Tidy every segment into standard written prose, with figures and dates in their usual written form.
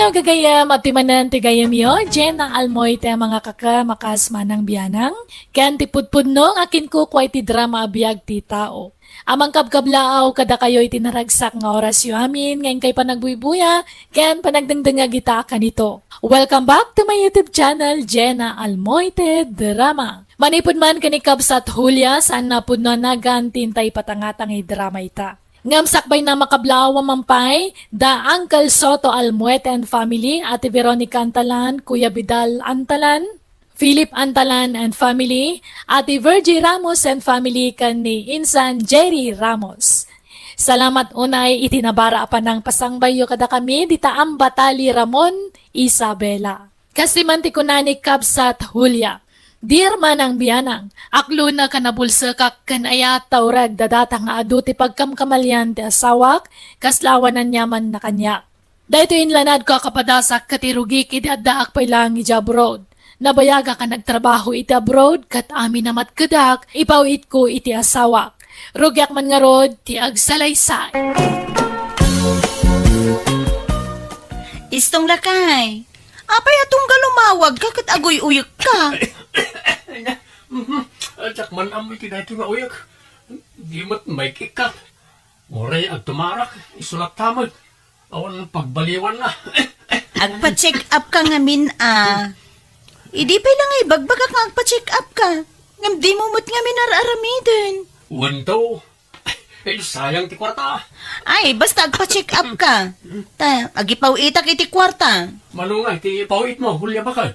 Hello gagayam at timanan ti gayam yo, Jen ang almoy te mga kaka makas manang biyanang, kan ti pudpudno akin ko kway ti drama abiyag ti tao. Amang kabkablaaw kada kayo itinaragsak nga oras yo amin, ngayon kay panagbuibuya, kan panagdangdanga gita kanito. Welcome back to my YouTube channel, Jenna Almoite Drama. Manipod man kanikab sa Hulya, saan na pud na nagantintay patangatang drama ita. Ngamsakbay na makablawa mampay, da Uncle Soto Almuete and family, Ate Veronica Antalan, Kuya Vidal Antalan, Philip Antalan and family, Ate Virgie Ramos and family kan ni Insan Jerry Ramos. Salamat unay itinabara pa ng pasangbayo kada kami, dita ang Batali Ramon Isabela. Kasi manti ko na ni Kabsat Hulya. Dear manang biyanang, aklo na kanabulsa kak kanaya taurag dadatang nga adu ti pagkamkamalyan ti asawak, kaslawanan nyaman na kanya. Dahito inlanad ko kapadasak katirugi kiti addaak pay lang ija abroad. Nabayaga ka nagtrabaho iti abroad, kat amin namat kadak, ipawit ko iti asawak. Rugyak man nga rod, ti agsalaysay. Istong lakay. Apay atong galumawag ka kat agoy-uyok ka. Ajak man amoy kinahito nga uyak. Di mo't may kikat. Oray ang tumarak, isulat tamad. Awan pagbaliwan na. Agpa-check up ka ngamin Idi pa lang ay bagbagak nga agpa-check up ka. Ngam di mo mo't ngamin araramidin. Wanto. Sayang ti kwarta. Ay, basta agpa-check up ka. Agipaw itak iti kwarta. Manungay, ti pawit mo, hulya ba ka?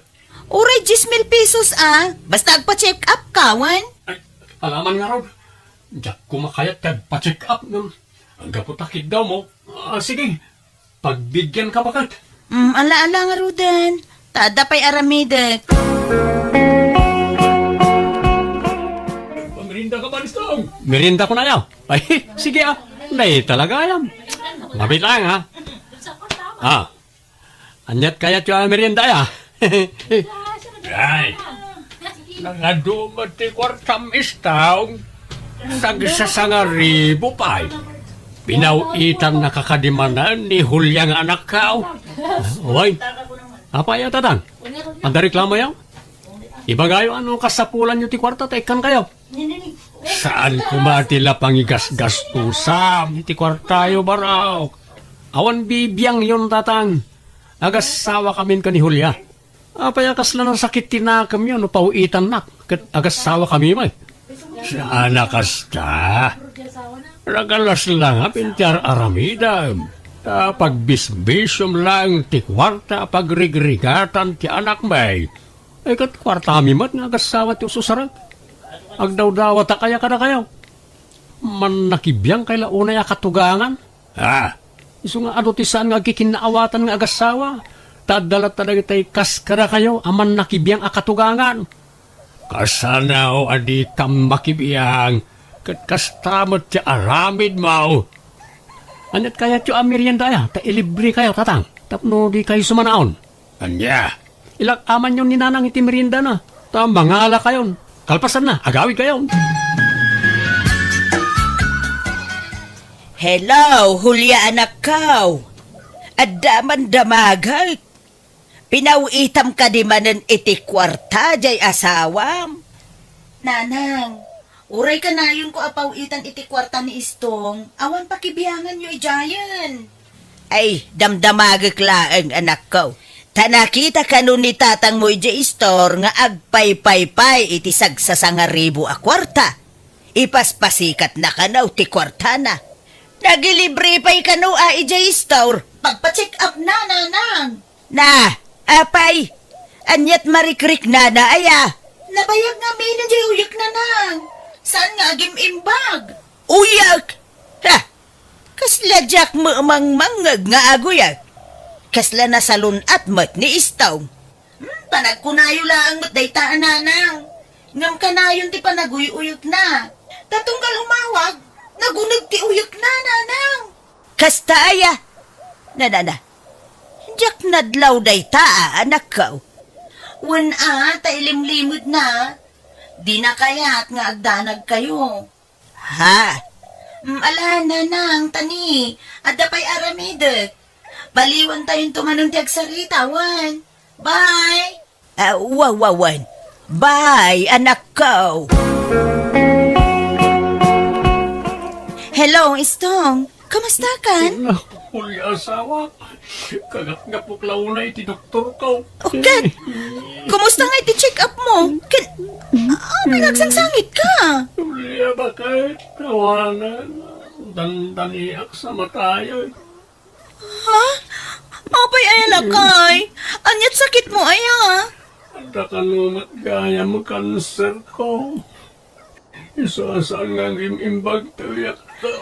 Uray 10,000 pesos Basta agpa-check up ka, wan. Ay, alaman nga raw. Diyak kumakayat kag pa-check up ng ang gaputakid daw mo. Sige, pagbigyan ka bakat. Ala-ala nga rudan. Tada pa'y aramidek. Merinda ka ba nistong? Merinda ko na yaw. Ay, sige Nay talaga yan. Mabit lang Anyat kaya tiyo merienda ya. Ay, nangadumat ti kwartam istaw. Nagsasangaribo pa. Pinawitan nakakadimanan ni Hulyang anak ka. Uy, apa ya tatang? Anda reklamo yaw? Ibagayo ano kasapulan nyo ti kwarta, taikan kayo. Saan kumatila pangigas-gastusam ti kwartayo baraw? Awan bibiyang yon tatang. Agasawa kamin ka ni Hulya. Payakas lang ng sakit tinakam yun, no pauitan nak. Agasawa kami may. Sana kasta. Ragalas lang pintiar aramida. Pagbisbisyom lang ti kwarta pagrigrigatan ti anak may. Ay kat kwarta mi mat nga agasawa ti ususarag. Agdaw-dawa ta kaya kada kayo. Man nakibiyang kay launa ya katugangan. Isu nga ano ti saan nga kikinaawatan nga agasawa. Tadalat talaga tayo kaskara kayo, aman nakibiyang akatugangan. Kasana o adi kam makibiyang, kat kastamot ti aramid mau. Anit kaya ti amirienda ya, ta ilibre kayo tatang, tapno di kayo sumanaon. Anya, ilak aman yun ninanang iti merienda na, ta mangala kayon, kalpasan na, agawid kayon. Hello, Hulya anak kaw. Adaman damagay. Pinawitam ka di manen iti kwarta jay asawam. Nanang, uray ka na yun ko apawitan iti kwarta ni Istong. Awan pakibiyangan nyo ijayan. Ay, damdamagak laeng anak ko. Tanakita ka nun ni tatang mo iti istor nga agpay-pay-pay iti sagsasangaribo a kwarta. Ipaspasikat na kanaw ti kwarta na. Nagilibre pa'y kano iti istor. Pagpa-check up na, nanang. Na, apay, anyat marikrik na aya. Nabayag nga may na jay uyak na nang. Saan nga agim imbag? Uyak? Ha? Kasla jak mo mangmangag nga aguyak. Kasla na salun at mat ni istaw. Panagkunayo lang mat daytaan nanang. Ngam kanayon ti panaguy-uyok na. Tatunggal umawag, nagunag ti uyok na nanang. Kasta aya. Na. Jak nadlaw day taa, anak ko. Wan tailimlimod na. Di na kaya't nga agdanag kayo. Ha? Ala na nang tani, adda pa'y aramidek. Baliwan tayong tumanong tiyag sarita, Wan. Bye! Wawan. Bye, anak ko. Hello, Istong. Kamusta kan? Huli asawa. Kagat nga puklaw na iti doktor ko. Okay. Kumusta nga iti-check up mo? May nagsangsangit ka. Huli bakit? Kawanan. Dandaniak sa matayo. Ha? Abay, ay alakay. Anyat sakit mo, aya. Ada kanumat gaya mo kanser ko. Isasaan nga imbag tuyak to.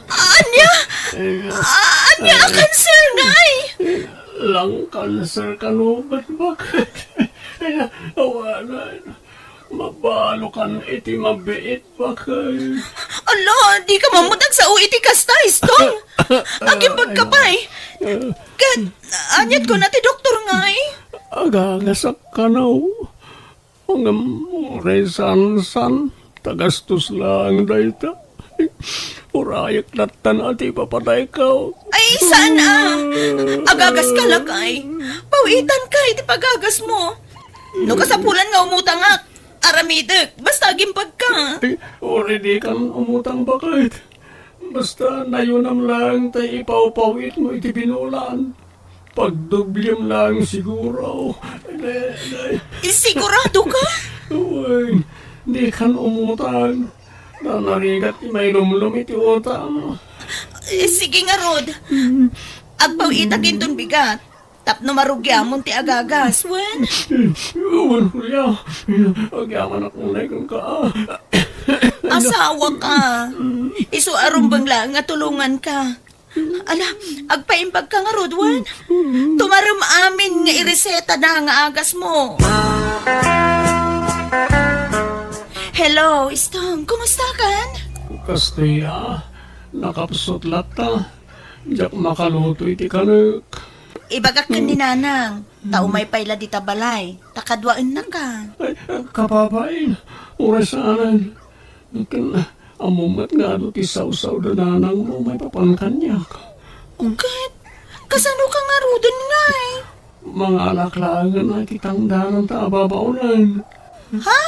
Anya? Anya, cancer ngay. Lang kanser kanumat bakit? Awanan. Mabalo kan iti mabiit bakit? Ala, di ka mamudag sa uiti kasta, Istong. Agimbag ka pa eh. Kat, anyat ko na ti doktor ngay. Agagasak ka na ang resan-san tagastos lang dayta. Urayak latan ati papatay ka. Ay, sana. Agagas ka lakay. Pawitan ka, iti pagagas mo. No kasapulan nga umutang nga. Aramidek, basta agimbag ka. Ay, already kan umutang bakit? Basta nayunam lang tayo ipawpawit mo iti binulan. Pagdublem lang siguro. Sigurado ka? Uy, di kan umutang. Nanarigat may lumlum iti utang. Sige nga, Rod. Agpawitan kinton bigat. Tapno marugya mo ti agagas, wen. Uwan kuya. Agyaman akong naikon ka. Asawa ka. Isu arumbang lang nga tulungan ka. Ala, agpaimbag ka nga, Rod, wen. Tumaram amin nga ireseta na nga agas mo. Hello, Istong. Kumusta kan? Kastaya, nakapsot lata. Diyak makaluto iti kanek. Ibagak ka ni Nanang. Taumay payla di tabalay. Takadwaan na ka. Ay, kapapain. Urasanan. Amumat nga do ti sausaw da nanang mo may papangkanyak. Ugad, kasano ka nga rudon nga eh? Mga alaklangan na kitangda ng taababaunan. Ha?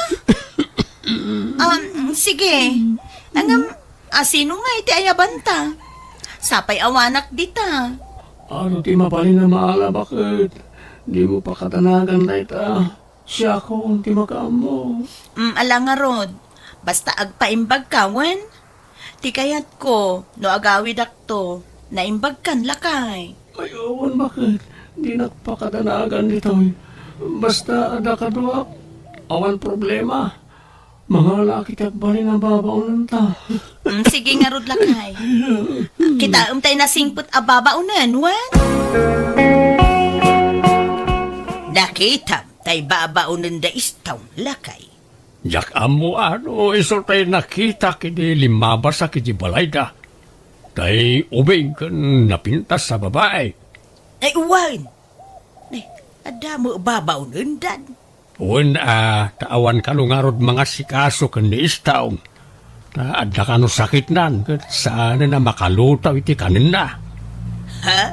Sige. Sino nga iti ayabanta? Sapay awanak dita. Ano ti mapalin na maala bakit? Di mo pa katanagan na ita. Siya ko ti makaam mo. Ala nga, Rod. Basta agpaimbag ka, wen. Ti kayat ko, no agawid akto, naimbag kan lakay. Ay, awan bakit? Di nagpakatanagan nito. Basta ada ka duwak. Awan problema. Mga laki kagbalin ang babaunan ta. Sige nga, Rod, lakay. Kita umtay na singput ababaunan, wen. Nakita, tay babaunan da istaw, lakay. Jak amo ano, iso tayo nakita kini limabas sa kiti balayda. Tay ubing kan napintas sa babae. Ay, uwan. Ay, ada mo babaw nundan. Uwan taawan ka lungarod mga sikaso kan ni istaong. Ada ka no sakit nan, kat saan na makalutaw iti kanina. Ha?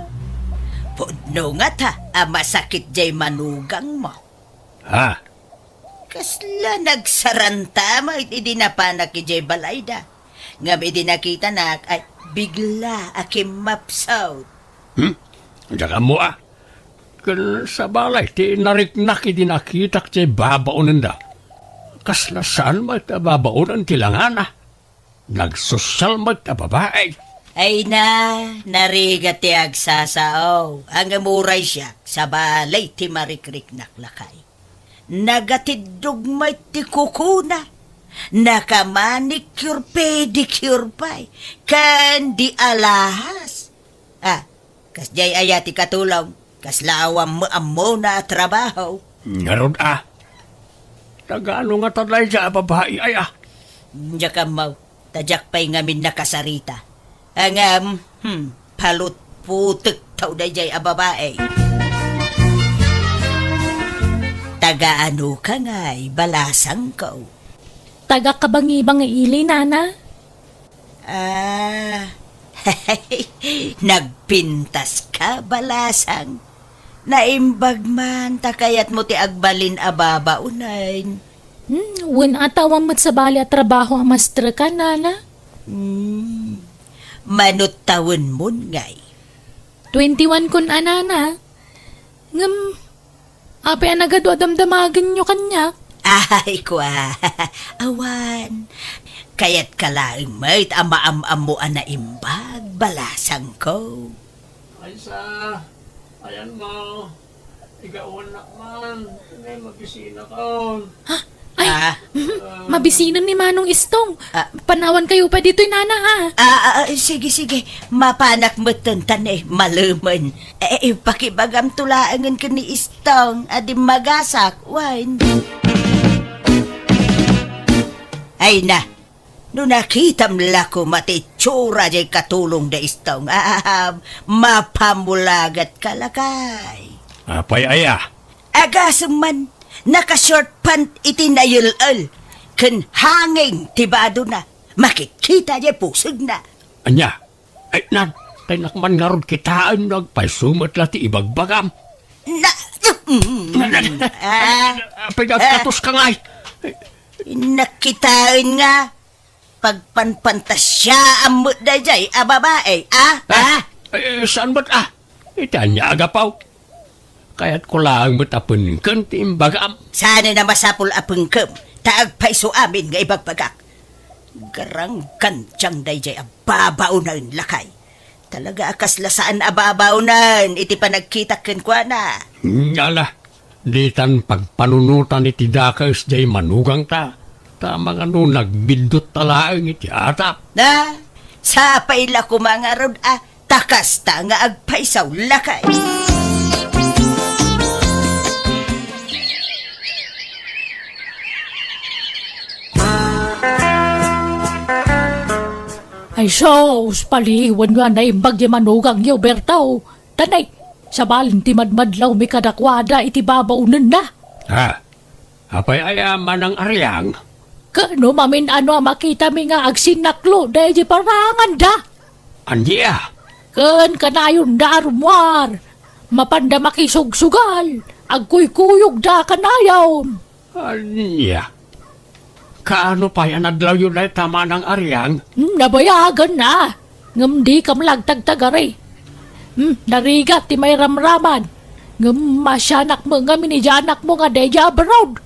Pudno nga ta, masakit jay manugang mo. Ha? Kasla nagsarantama iti dinapanak ki jay balayda. Nga may dinakita na ay bigla akim mapsaw. Jak amo kan sa balay, ti nariknak iti nakitak ti babaunan da. Kasla saan mo iti babaunan tilangana? Nagsosyal mo iti babae. Ay narigat ti agsasao. Ang amuray siya sa balay ti marikriknak lakay. Nagatidog may ti kukuna. Nakamanicure pedicure pa'y. Kan di alahas. Kasjay ayati katulong. Kaslawam mo amo na trabaho. Ngarod Tagaano nga talay siya babae ay Diya ka mau. Tadyak pa'y ngamin nakasarita. Ang palut putik tau da jay babae. Tagaano ka nga'y balasang ko. Taga kabangi-bangi ili, Nana. Nagpintas ka, balasang. Naimbag man, takayat mo ti agbalin ababa unayn. Wen atawan mat sa bali at trabaho ang mastra ka, nana. Manot taon mo ngay. 21 kun anana. Ngam, ape anagado adamdamagan nyo kanya. Ay, kwa. Awan. Kaya't kalaing may't ama-am-am mo na imbag, balasang ko. Ay sa, ayan mo, igawan na man, may magisina ka. Ay, Ah, mabisinan ni Manong Istong. Ah. Panawan kayo pa dito'y nana ha. sige. Mapanak mo tantan maluman. Pakibagam tulaangan ka ni Istong, adim magasak, wine. Ay na, no nakitam lako matitsura jay katulong da Istong. Mapamulagat kalakay. Apay aya, Agasam man, naka-short pant itinayul-al. Kan hanging tibado na, makikita jay pusog na. anya, ay nan, tay nakman nga ron kitaan nagpaisumat lati ibagbagam. Na, Apay katos ka ngay. nakitain nga. Pagpanpantasya ang mood na jay, babae, Saan ba't Ita niya agapaw. Kaya't ko lang matapon kan ti imbagam. Sana na masapul apeng kem, taag paiso amin nga ibagbagak. Garang kantyang day jay, ababaw na yun lakay. Talaga akas lasaan ababaw na yun, iti panagkita kwa na. Ngala, ditan pagpanunutan iti dakas jay manugang ta. Tamang nagbindot talaang iti atap. Na, sa paila ko mga rod, takas ta nga agpaisaw lakay. Ay sos, paliwan nga na imbag di manugang yo, Bertaw. Tanay, sa balin ti madmadlaw mi kadakwada iti babaunan na. Apay aya manang aryang. Kano mamin ano makita mi nga agsinaklo dahil di parangan da. Andiya. Ken kanayon da arumwar. Mapanda makisugsugal. Agkuy-kuyog da kanayon. Anya. Kaano pa yan adlaw yun ay tama ng aryang? Nabayagan na. Ngam di kam lagtagtagari. Narigat ti may ramraman. Ngam masyanak mo nga minijanak mo nga deja abroad.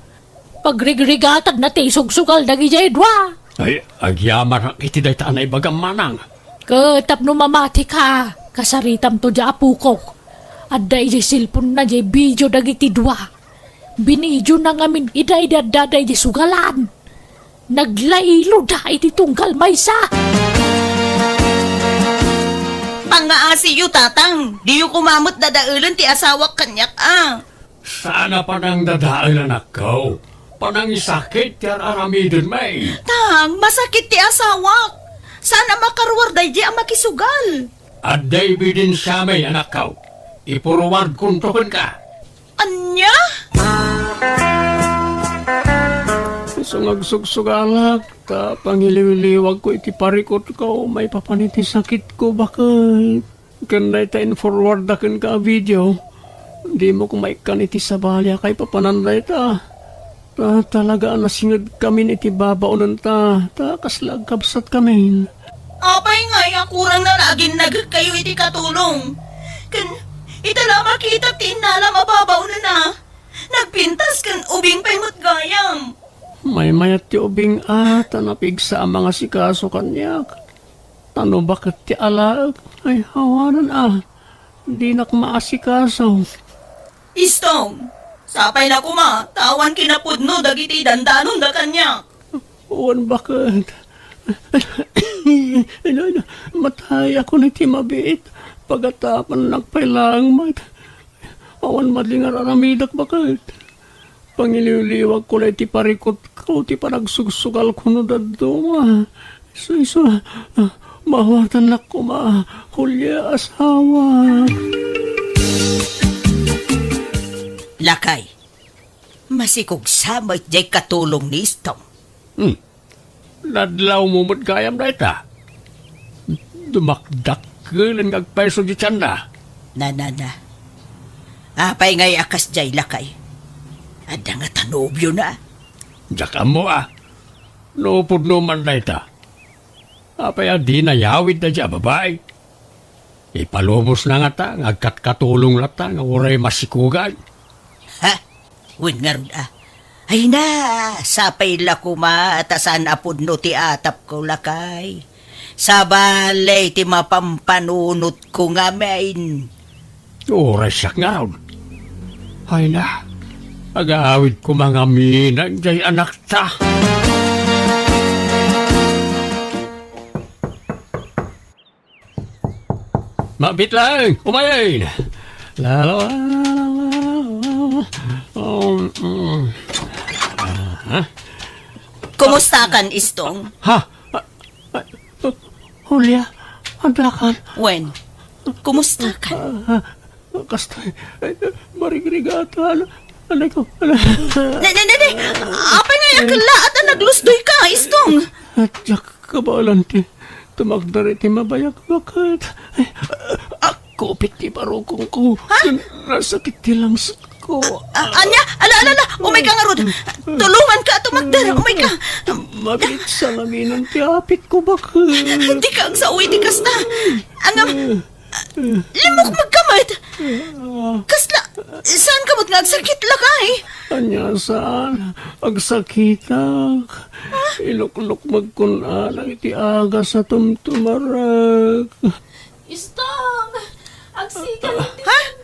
Pagrigrigatag na ti sugsugal na gijay dwa. Ay, agyaman ang itiday taan ay bagang manang. Katap no mamati ka. Kasaritam to di apukok. At da ijay silpon na jay video dagiti dwa. Binidyo na ngamin iday daday di sugalan. Naglailo da iti tunggal maysa. Pangaasi yu tatang, di yu kumamot na daulan ti asawak kanyak Sana pa nang dadaan anak ko. Panang isakit yan aramidin may. Tang, masakit ti asawak. Sana makaruwar day di ang makisugal. At David din siya may anak ko. Ipuruward kuntukin ka. Anya? Sungag-sugsugalak, ta pangiliwiliwag ko iti parikot ko, may papaniti sakit ko, bakit? Kanday tayo forward na kan ka video. Di mo kumaikan iti sabalya kay papananday ta. Talaga nasingad kami iti babaunan ta, kaslag kabsat kami. Apay nga, kurang na laging kayo iti katulong. Itala makita tinala mababaw na. Nagpintas kan ubing paymot gayam. May mayat ti ubing tanapig sa mga sikaso kanyak. Tano bakit ti alaag? Ay hawanan di nak maasikaso. Istong, sapay na kuma, tawan kinapudno dagiti dandanon da kanya. Uwan bakit? Matay ako ni ti mabit. Pagatapan nagpailang awan madlingar aramidak bakit? Pangiliwliwag ko na iti parikot ko, ti paragsugal ko no daduma. Iso, mawatan na ko hulya asawa. Lakay, masikog samay jay katulong ni Istong. Nadlaw mo mo't gayam na ita. dumakdakilan ngagpaiso di tiyan na. Na. Apay ngay akas jay lakay. Ada nga tanobyo na. Diyak mo Nupod naman na ita. Apay di na yawid na dya babae. Ipalubos na nga ta, ngagkatkatulong na ta, nga uray masikugay. Ha? Win nga ron Ay na, sapay la kuma atasan apod no ti atap ko lakay. Sa balay ti mapampanunot ko nga main. Uray siya nga ron. Ay na,ag-aawid ko mga minang jay anak ta. Mabit lang, umayin. La la la la. Kumusta kan istong? Ha? Julia, andakan. Wen, kumusta ka? Kastay, marigrigatan. Anay ko, Ne, apay nga yakala at naglusdoy ka, istong. At yak kabalanti, tumagdari ti mabayak bakit. Ako, piti barukong ko. Nasakit ti langsit ko. Anya, ala, umay ka nga ron. Tulungan ka, tumagdara, umay ka. Mabit sa laminan ti apit ko bakit. Di ka ang sauwi, di kasta. Angam, limok magkamad. Kasla, saan ka nga agsakit lakay? Anya saan? Agsakitak. Iluklok magkunanang iti aga sa tumtumarag. Istong! Agsikan ang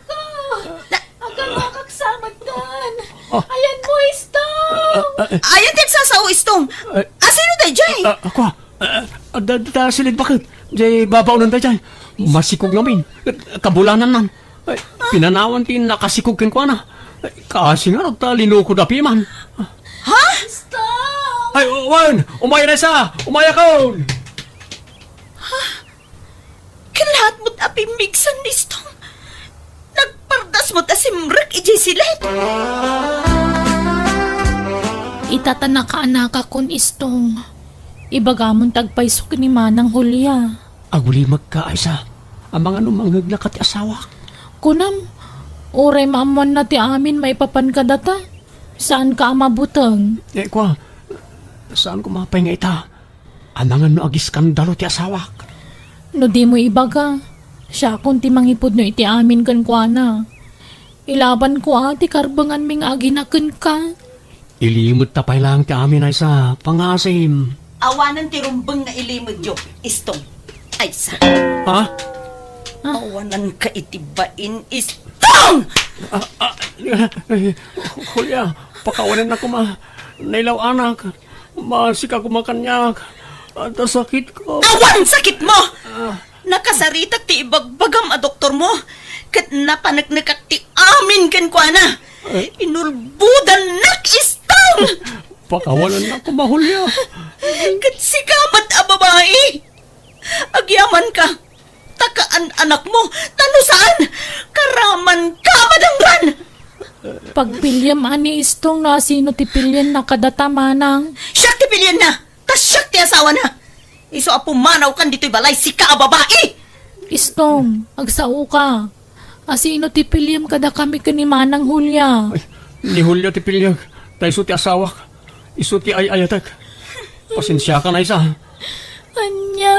ko! Agang makaksamad kan! Ayan mo, Istong! Ayan din sasaw, istong. Sino tayo dyan? Ako, da silid bakit? Jay babaw nun tayo dyan. Masikog namin. Kabulanan nan. Pinanawan tin nakasikog kin ko na. Kasi nga nagtalino ko dapi man. Ha? Istong! Ay, Wan! Umaya na isa! Umaya ka! Kalahat mo't apimigsan, istong. Nagpardas mo't asimrek, ijay silet. Itatanaka-anaka kun Istong. Ibagamon tagpaisok ni Manang Julia. Aguli magkaaysa. Ang mga numanghag na kati asawa. Kunam, oray maamuan na ti amin maipapan ka data. Saan ka amabutang? Kwa, saan ko mapay nga ita? Ang mga no agiskandalo ti asawa. No di mo ibaga. Siya kun ti mangipod no iti amin kan kwa na. Ilaban ko ti karbangan ming aginakan ka. Ilimot tapay lang ti amin ay sa pangasim. Awanan ti rumbeng na ilimod yo, istong. Ay sa, Ha? awanan ka itibain, istong! Kulya, pakawanan ako nailaw anak. Masika ko makanyak. At sakit ko. Awan sakit mo! Nakasaritak ti ibagbagam a doktor mo. Kat napanagnakat ti amin kan kwa na. Inulbudan nak istong! Pakawanan ako mahulya. Kat sikamat a babae. Agyaman ka. Takaan anak mo. Tano saan? Karaman ka madangran. Pagpilyam ani Istong na sino ti pilyan na kadata Manang. Siyak ti pilyan na. Tas siyak ti asawa na. Iso a pumanaw kan dito'y balay sika a babae. Istong, agsao ka. Asino ti pilyam kada kami ka ni Manang Julia. Ni Hulyo ti pilyag. Tayo ti asawak. Iso ti ayatak. Pasensya ka na isa. Anya,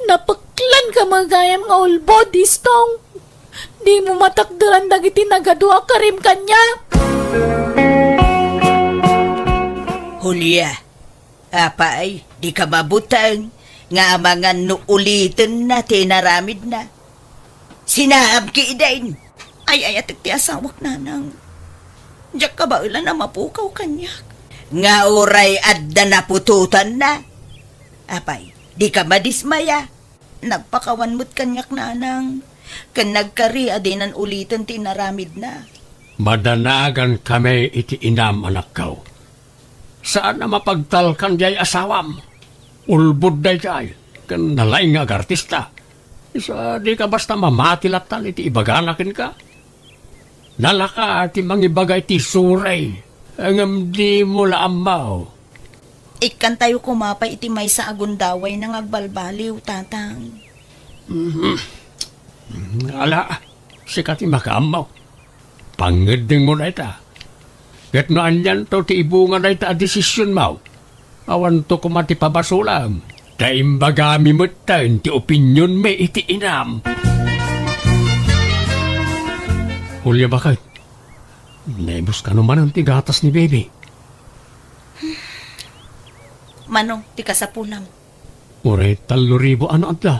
napaklan ka magayam nga ulbod, Istong. Di mo matakdaran dagiti nagadua karim kanya. Julia, apay, di ka mabutang nga mga nuulitin na tinaramid na. Sinaab ki idain. Ay atik ti asawak nanang. Diyak ka ba ulan na mapukaw kanyak? Nga uray adda na pututan na. Apay, di ka madismaya. Nagpakawan mo't kanyak nanang. Kan nagkari adinan ulitin tinaramid na. Madanagan kami iti inam anak ko. Saan na mapagtalkan jay asawam? Ulbod day jay. Kan nalay nga artista. Isa di ka basta mamatilatan iti ibaganakin ka. Nalaka ati mangibagay ti suray. Ang di mo laamaw. Ikan tayo kumapay iti may sa agundaway nang agbalbaliw, tatang. Ala, sikat makamaw. Pangeding mo na ita. Ket naan yan to ti ibungan na ita desisyon mo. Awan to kumati pabasulam. Ta imbagami mo tayo ti opinyon may iti inam. Hulya bakit? Naibos ka naman ang tigatas ni baby. Manong, ti kasapulam. Ure, 3,000 ano adla.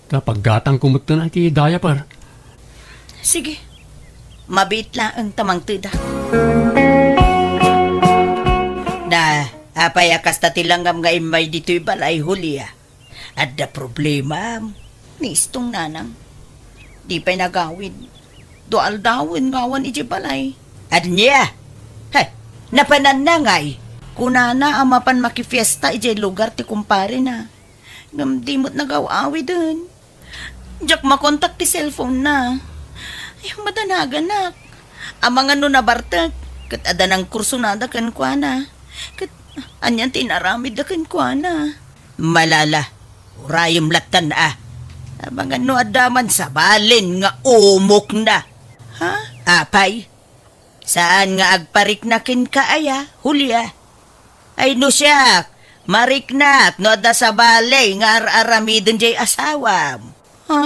Kapag gatang kumutta na iti diaper. Sige, mabit lang ang tamang tida. Na, apay akas ta tilanggam nga imay dito'y balay hulya. At da problema, nistong nanang. Di pa'y nagawin. Doal dawin ngawan iti balay. At niya, napanan na nga'y. Kunana amapan makifiesta iti lugar ti kumpare na. Gamdimot nagawawi dun. Diyak makontak ti cellphone na. Ay, madanagan. Amang ano na bartag. Kat adanang kurso na da kan kwa na. Kat anyan tinaramid da kan kwa na. Malala. Urayom latan Amang ano adaman sa balin nga umok na. Ha? Apay? Saan nga agparik na kin kaaya, Hulya? Ay no siya, mariknat no da sa balay nga aramidon jay asawam. Ha?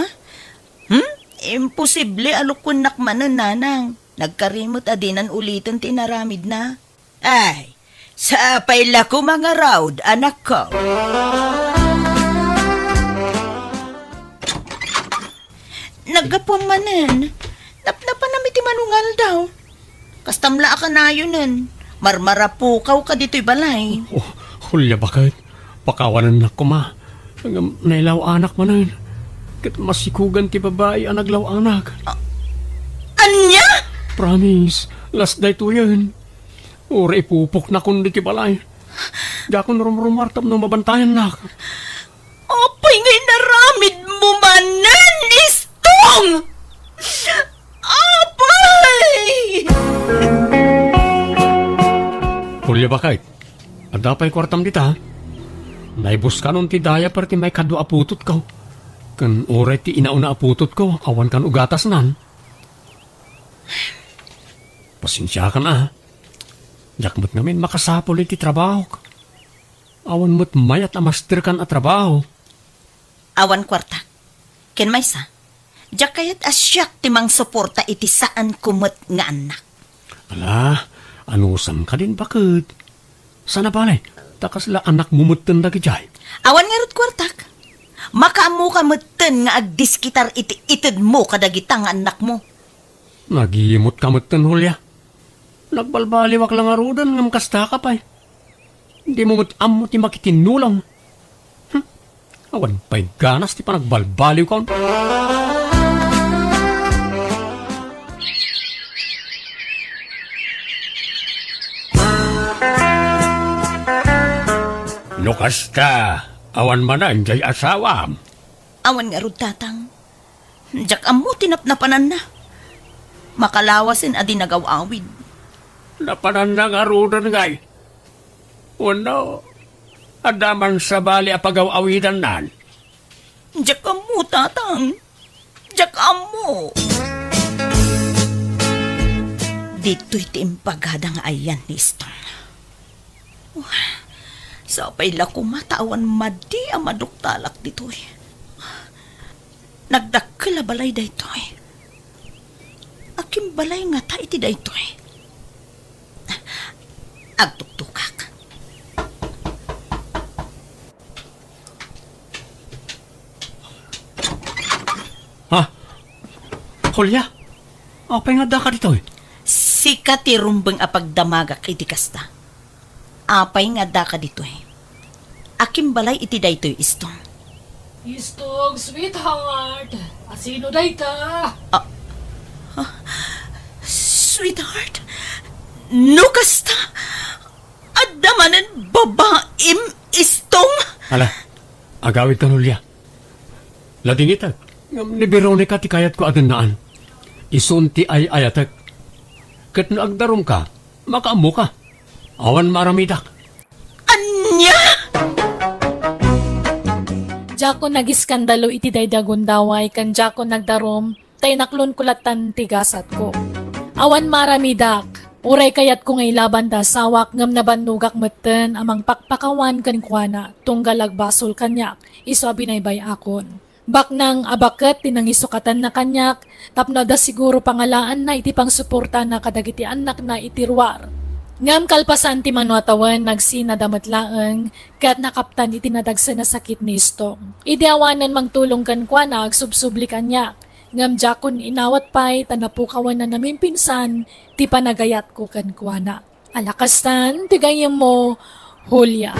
Imposible alukun nakmanan nanang. Nagkarimot adinan ulitin tinaramid na. Ay, sa apay ko mga raud, anak ko. Nagapamanan. Napnapan namin ti manungal daw. Kastamla ka na yun. Marmarapukaw ka dito'y balay. Oh, hulya bakit? Pakawanan na ko ma. Hanggang nailaw anak mo na yun. Kat masikugan ti babae ang naglaw anak. Anya? Promise, last day to yun. Ura ipupok na kundi ti balay. Di ako narumartam ng mabantayan na. Apay ngay naramid mo manan, istong! Apay! Hulya bakit? At dapay kwartam dita. Naibus ka nun ti daya per ti may kadwa aputot ko. Kan oray ti inauna aputot ko, awan kan ugatas nan. Pasensya ka na. Jakmot ngamin makasapol iti trabaho. Awan mo't mayat amaster kan at trabaho. Awan kwarta. Ken maysa. Diyak kayat asyak timang suporta iti saan kumot nga anak. Ala, anusan ka din bakit? Sana balay, takas la anak mumutan na gijay. Awan nga rot kwartak. Makaamu ka mutan nga agdiskitar iti itid mo kadagitang anak mo. Nagimot ka mutan, Hulya. Nagbalbaliwak lang arudan ng kasta ka pa. Hindi mo mutam mo ti makitinulong. Awan pa'y ganas ti pa nagbalbaliw ka. Nukasta, awan manan jay asawam. Awan nga rod tatang. Diyak amu tinapnapanan na. Makalawasin adi nagawawid. Napanan na nga rudan ngay. Uno, adaman sa bali apagaw-awidan nan. Diyak amu tatang. Diyak amu. Dito'y tiimpagada nga ayan ni Stone. Sapay la ko matawan madi ang maduktalak dito'y. Nagdakkel balay daytoy. Akim balay nga ta iti daytoy. Agtuktukak. Ha? Hulya? Apay nga da ka dito eh. Sika ti rumbeng apagdamagak iti kasta. Apay nga da ka dito eh. Akim balay iti daytoy istong. Istog, sweetheart. Asino dayta? Sweetheart, no kasta. Adamanan babaim istong. Hala, agawid ka Hulya. Lading itag, ni Veronica ti kayat ko adun naan. Isunti ay ayatek. Kat naagdarom ka, makaamo ka. Awan maramidak. Anya? Jako nagiskandalo iti daydagon daway kan jako nagdarom tay naklon kulatan tigasat ko. Awan maramidak, uray kayat ko ngay laban da sawak ngam nabanugak meten amang pakpakawan kan kuana tunggal agbasol kanyak iso binaybay akon. Baknang abaket tinangisukatan na kanyak tapno da siguro pangalaan na iti pang suporta na kadagiti anak na itirwar. Ngam kalpasan ti manuatawan nagsinadamatlaeng kat nakaptan iti nadagsa na sakit ni Istong. Ideawanan mangtulong kan kwa na agsubsubli kanya. Ngam jakon inawat pa'y tanapukawan na namin pinsan ti panagayat ko kan kwa na. Alakastan, tigayam mo, Julia.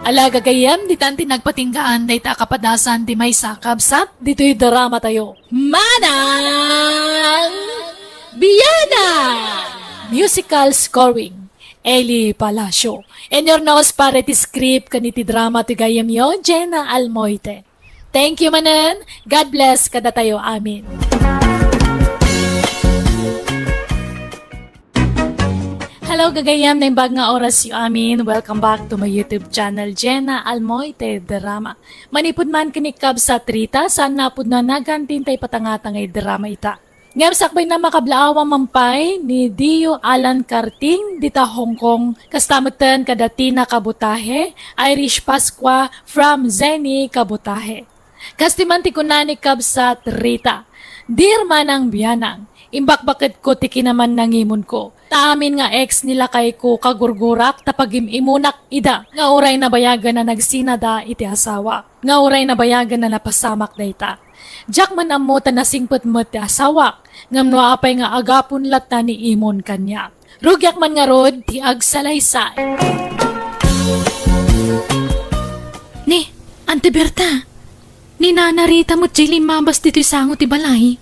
Alaga gayam, di tanti nagpatinggaan day ta kapadasan ti may sakabsat, dito'y drama tayo. Manang Biyana! Musical scoring, Eli Palacio. And your nose para ti script kaniti drama ti gayam yo, Jenna Almoite. Thank you manan. God bless kada tayo. Amin. Hello gagayam na imbag nga oras yu amin. Welcome back to my YouTube channel, Jenna Almoite Drama. Manipod man kinikab sa trita, saan napod na nagantintay patangatangay drama ita. Ngam sakbay na makablaawa mampay ni Dio Alan Karting dita Hong Kong kastamatan kadati na kabutahe Irish Pasqua from Zeni Kabutahe. Kastimanti ko na ni Kabsat Rita. Dear Manang Biyanang, imbakbakit ko tiki naman nangimon ko. Taamin nga ex nila kay ko kagurgurak tapagim imunak ida. Nga uray na bayagan na nagsinada iti asawa. Nga uray na bayagan na napasamak da ita. Jack man amuta na singpot mo ti asawak. Ngam no apay nga agapon lata ni imon kanya. Rugyak man nga rod ti agsalaysay. Ni, Ante Berta, ni nanarita mo't jilim mabas dito'y sango ti balay.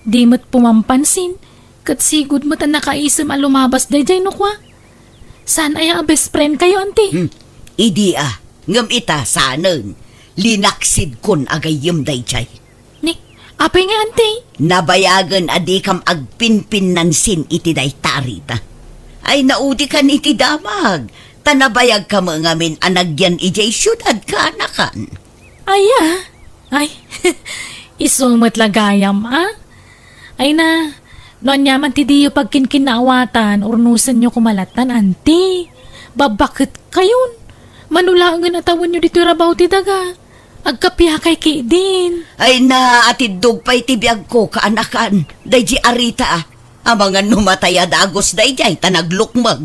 Di mo't pumampansin, kat sigud mo't ang nakaisam a lumabas dayjay no kwa. Saan ay ang best friend kayo, Ante? Idi ngam ita sanang, linaksid kun agayim dayjay. Ni, apay nga, Ante? Nabayagan adi kam agpinpin nansin iti daytarita. Ay naudi kan iti damag, tanabayag ka mga min anagyan ijay syudad ka anakan. Ay, isumot lagayam, Ay na, noon yaman ti diyo pag kinkinawatan, urnusan nyo kumalatan, Ante. Babakit kayon? Manulangan atawan nyo dito rabaw ti daga. Agkapya kay din. Ay na atidog pa'y tibiyag ko kaanakan. Dayji arita ang mga numatay adagos dayjay tanaglukmag.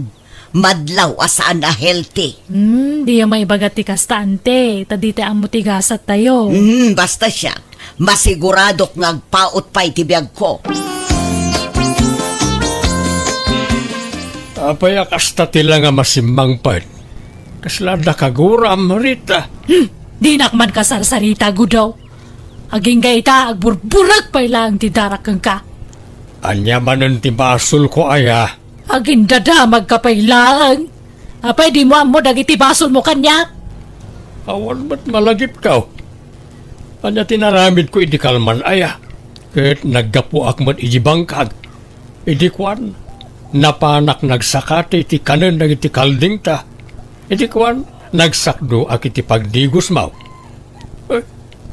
Madlaw asaan na healthy. Di yung may bagat ti kasta, Ante. Tadite ang mutigasat tayo. Basta siya. Masiguradok ngagpaot pa'y tibiyag ko. Apay akasta tila nga masimbang pa. Kaslada kaguram, Rita. Di nakman ka sarsarita, gudaw. Aging gaita, agburburag pa ilang ti darakang ka. Anya manon ti basol ko aya. Aging dadamag ka pa ilang. Apay di mo amo dagiti basol mo kanya. Awan ba't malagip ka? Anya tinaramid ko iti kalman aya. Kahit naggapu akmat iti bangkag. Iti kwan, napanak nagsakati iti kanan ng iti kalding ta. Iti kwan, nagsakdo ak iti pagdigos maw.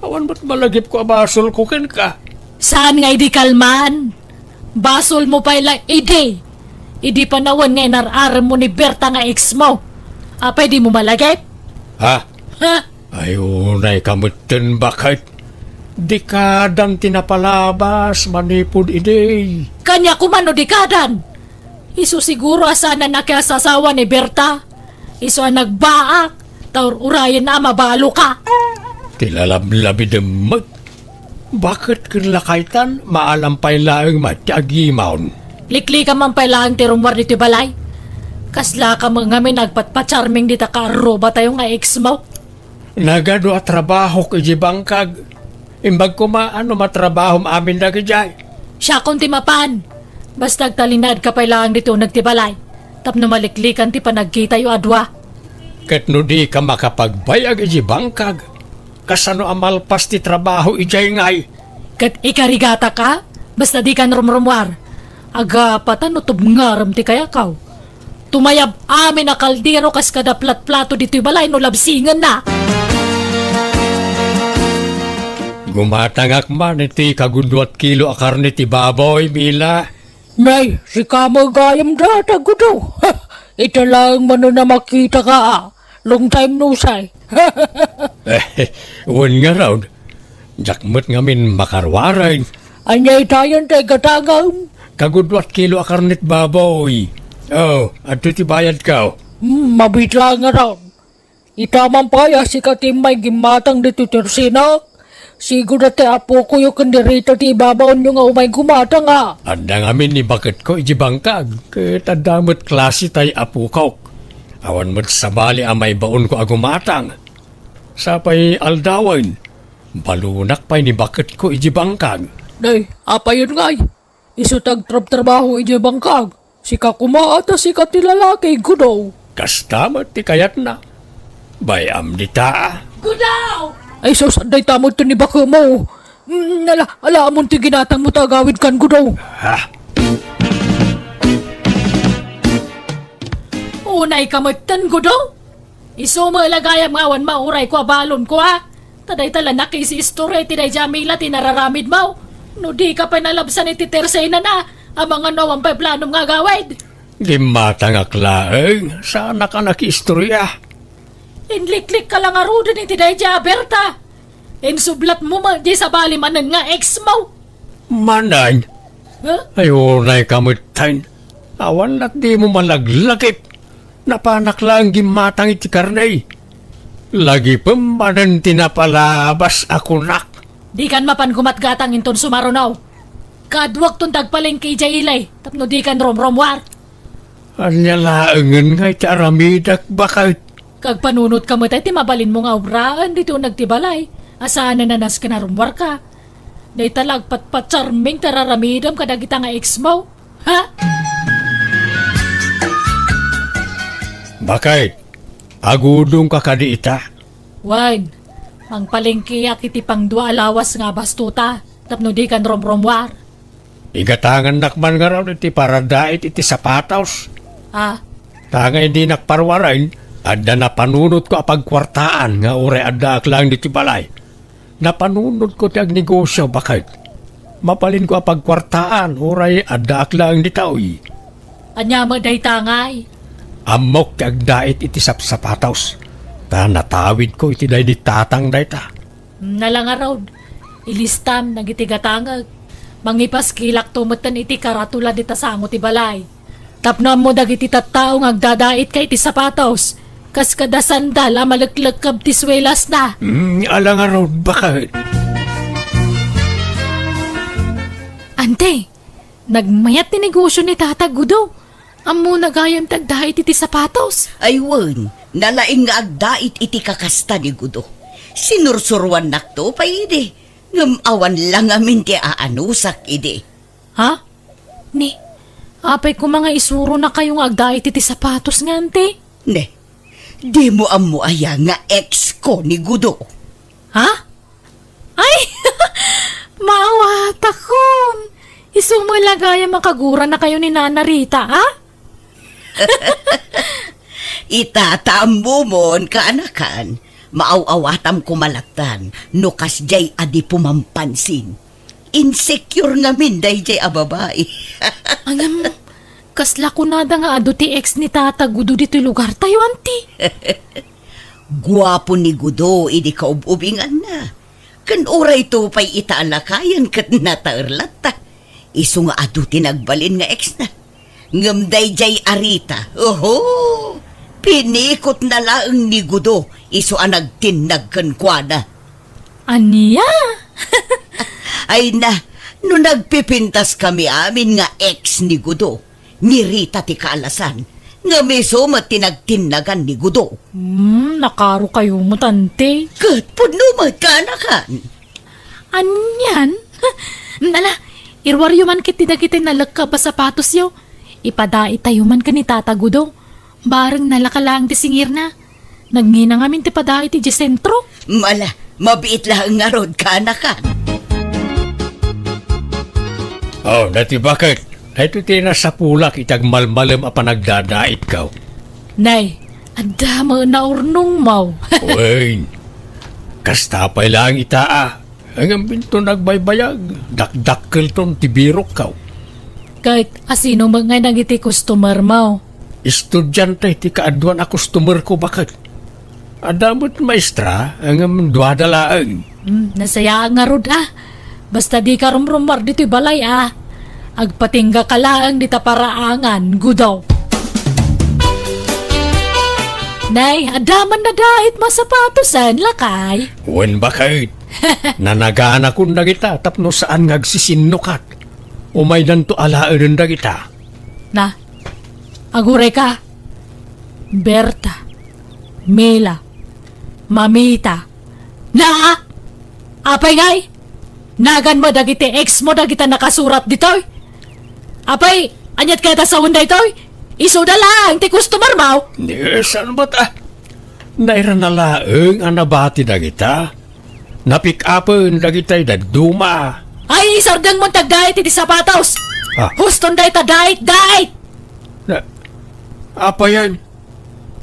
Awan ba't malagip ko abasol ko ken ka? Saan nga idi kalman? Basol mo pa ilang idi. Idi panawan nga inarar mo ni Berta nga ex mo. Apay di mo malagip? Ha? Ha? Ayunay kamutin bakit? Dikadang tinapalabas manipod ide. Kanya kumano dikadan. Isu siguro asana nakiasasawa ni Berta. Isu ang nagbaak. Taur urayan na mabalo ka. Tilalablabi demag. Bakit kinlakaitan maalampay laeng matyagimaon? Likli ka man pa ilang tirumwar dito balay. Kasla ka mga may nagpatpacharming dita ka aroba tayo nga ex mo. Nagado at trabaho kiji bangkag. Imbag ko maano matrabaho amin na kijay. Siya kung timapan. Basta talinad ka pa ilang dito nagtibalay. Tapno maliklikan ti panagkita yu adwa. Ket no di ka makapagbayag iji bangkag. Kasano amalpas ti trabaho ijay ngay. Kat ikarigata ka, basta di ka rumrumwar. Aga patan no tubngaram ti kaya kaw. Tumayab amin na kaldero kas kada plat-plato dito'y balay no labsingan na. Gumatangak man iti kagundwat kilo a karne ti baboy, Mila. Nay, si Kamo gayam data gudo. Ito lang mano na makita ka. Long time no say. Wan nga raw. Jakmat ngamin makarwaray. Anyay tayo tay katagam. Kagundwat kilo a karne ti baboy. Oh, ato ti bayad ka. Mabitla nga raw. Itamang paya si katimay gimatang dito tersinak. Siguro te apo ko yung kandirita ti ibabaon nyo nga umay gumatang ha. Anda ngamin ni bakit ko ijibangkag. Ket adamot klase tay apukok. Awan mo't sabali amay baon ko agumatang. Sapay aldawan. Balunak pa'y ni bakit ko ijibangkag. Nay, apa yun ngay? Isutag trabaho ije bangkag. Si kakumaata si katilalaki gudo. Kastamot ti kayat na. Bayam di taa. Gudaw! Ay sus, anday tamod to ni baka mo. Alamon ti ginatang mo tagawid kan gudo. Ha? Unay kamatan gudaw! Isumalagayam ngawan mauray ko abalon ko ha. Taday tala nakisi istorya ti day Jamila tinararamid mo. No di ka pa nalabsan iti tersay na ang mga nawang pa planong nga gawid. Gimatang aklaeng. Sana ka nakistorya. Inliklik ka lang arudan iti day Berta. Insublat mo ma di sa balimanan nga ex mo. Manay. Huh? Ayunay kamutain. Awan at di mo malaglakip. Napanak lang gimatang iti karnay. Lagi pemanan tinapalabas ako nak. Di kan mapan kumatgatang inton sumarunaw. Kadwag tun tagpaling kay Jailay. Tapno di kan romromwar. Anya laengen nga iti aramidak bakit. Kag panunot ka mo tayo, ti mabalin mo nga obraan dito nagtibalay. Asaan na nanas ka na rumwar ka. Day talag patpatcharming tararamidam kadagita nga ex mo. Ha? Bakit? Agudong ka kadi ita. Wan, ang palengkiyak iti pang dua alawas nga bastuta. Tapno di kan romromwar. Igatangan nakman nga raw iti paradait iti sapataws. Ha? Tangay di nakparwarain. Adda napanunod ko apagkwartaan nga ure adda aklang diti balay. Napanunod ko ti agnegosyo bakit? Mapalin ko apagkwartaan ure adda aklang ditaoy. Anya mo day tangay. Amok ti agdait iti sapsapataws. Ta natawid ko iti day ditatang dayta. Nalangarod. Ilistam nagitigatangag. Mangipas kilak tumutan iti karatula dita sango ti balay. Tapno mo dagiti tattao agdadait kay iti sapatos. Kas kada sandal malaglag ti swelas na. Alang araw bakit? Ante, nagmayat ti negosyo ni Tata Gudo. Amo nagayam tagdahit iti sapatos. Aywan, nalaing nga agdait iti kakasta ni Gudo. Sinursuruan nakto pa ide. Ngamawan lang amin ti aanusak ide. Ha? Ni, apay ko mga isuro na kayong agdahit iti sapatos nga, ante. Ne, di mo amo aya nga ex ko ni Gudo. Ha? Ay! Maawat ako! Isumalagaya makagura na kayo ni Nana Rita, ha? Itatambo mon kaanakan, maawawatam kumalatan, no kasjay adi pumampansin. Insecure nga minday jay ababae. Angam, kasla ko nada nga ado ti ex ni Tata Gudo dito lugar tayo, auntie. Guwapo ni Gudo, idi kaububingan na. Kan oray to pa'y itaalakayan kat nataerlata. Iso nga ado tinagbalin nga ex na. Ngamday jay arita. Oho! Pinikot na laang ni Gudo. Iso ang nagtinagkan kwa na. Aniya? Ay na, no nagpipintas kami amin nga ex ni Gudo. Ni Rita ti kaalasan. Nga meso matinagtinagan ni Gudo. Nakaro kayo mo, tante. Kat punumat ka na kan. Anyan? Nala, irwaryo man kit tinagiti nalagka pa sapatos yo. Ipadait tayo man ka ni Tata Gudo. Barang nalakalang ti singir na. Nagngina ngamin ti padait ti sentro. Mala, mabiit lang nga rod ka na kan. Oh, dati bakit? Ito sa pulak itag malmalem a panagdadait ka. Nay, anda mo na urnong mo. Uy, kastapay lang itaa. Ang binto nagbaybayag, dakdakkel ton tibirok kaw. Kahit asino mga nagiti customer mo. Estudyante ti kaadwan a customer ko bakit? Adamot maestra ang duadalaan. Nasaya nga rod Basta di ka rumrumar dito'y balay Agpatingga ka laang di taparaangan, gudaw. Nay, adaman na dahit masapatosan, lakay. Wen bakit? Nanagana kun na kita tapno saan ngagsisinukat. Umay nanto alaan na kita. Na, agure ka. Berta, Mela, Mamita. Na, apay ngay? Nagan mo dagiti ex mo dagita nakasurat ditoy. Apay, anyat kaya ta sa unday toy? Isuda lang, ti customer mo. Ni saan ba ta? Naira na laeng anabati na kita. Napick upin na kita'y daduma. Ay, sardang mo tagdait iti sapatos. Huston day ta dait. Na, apa yan?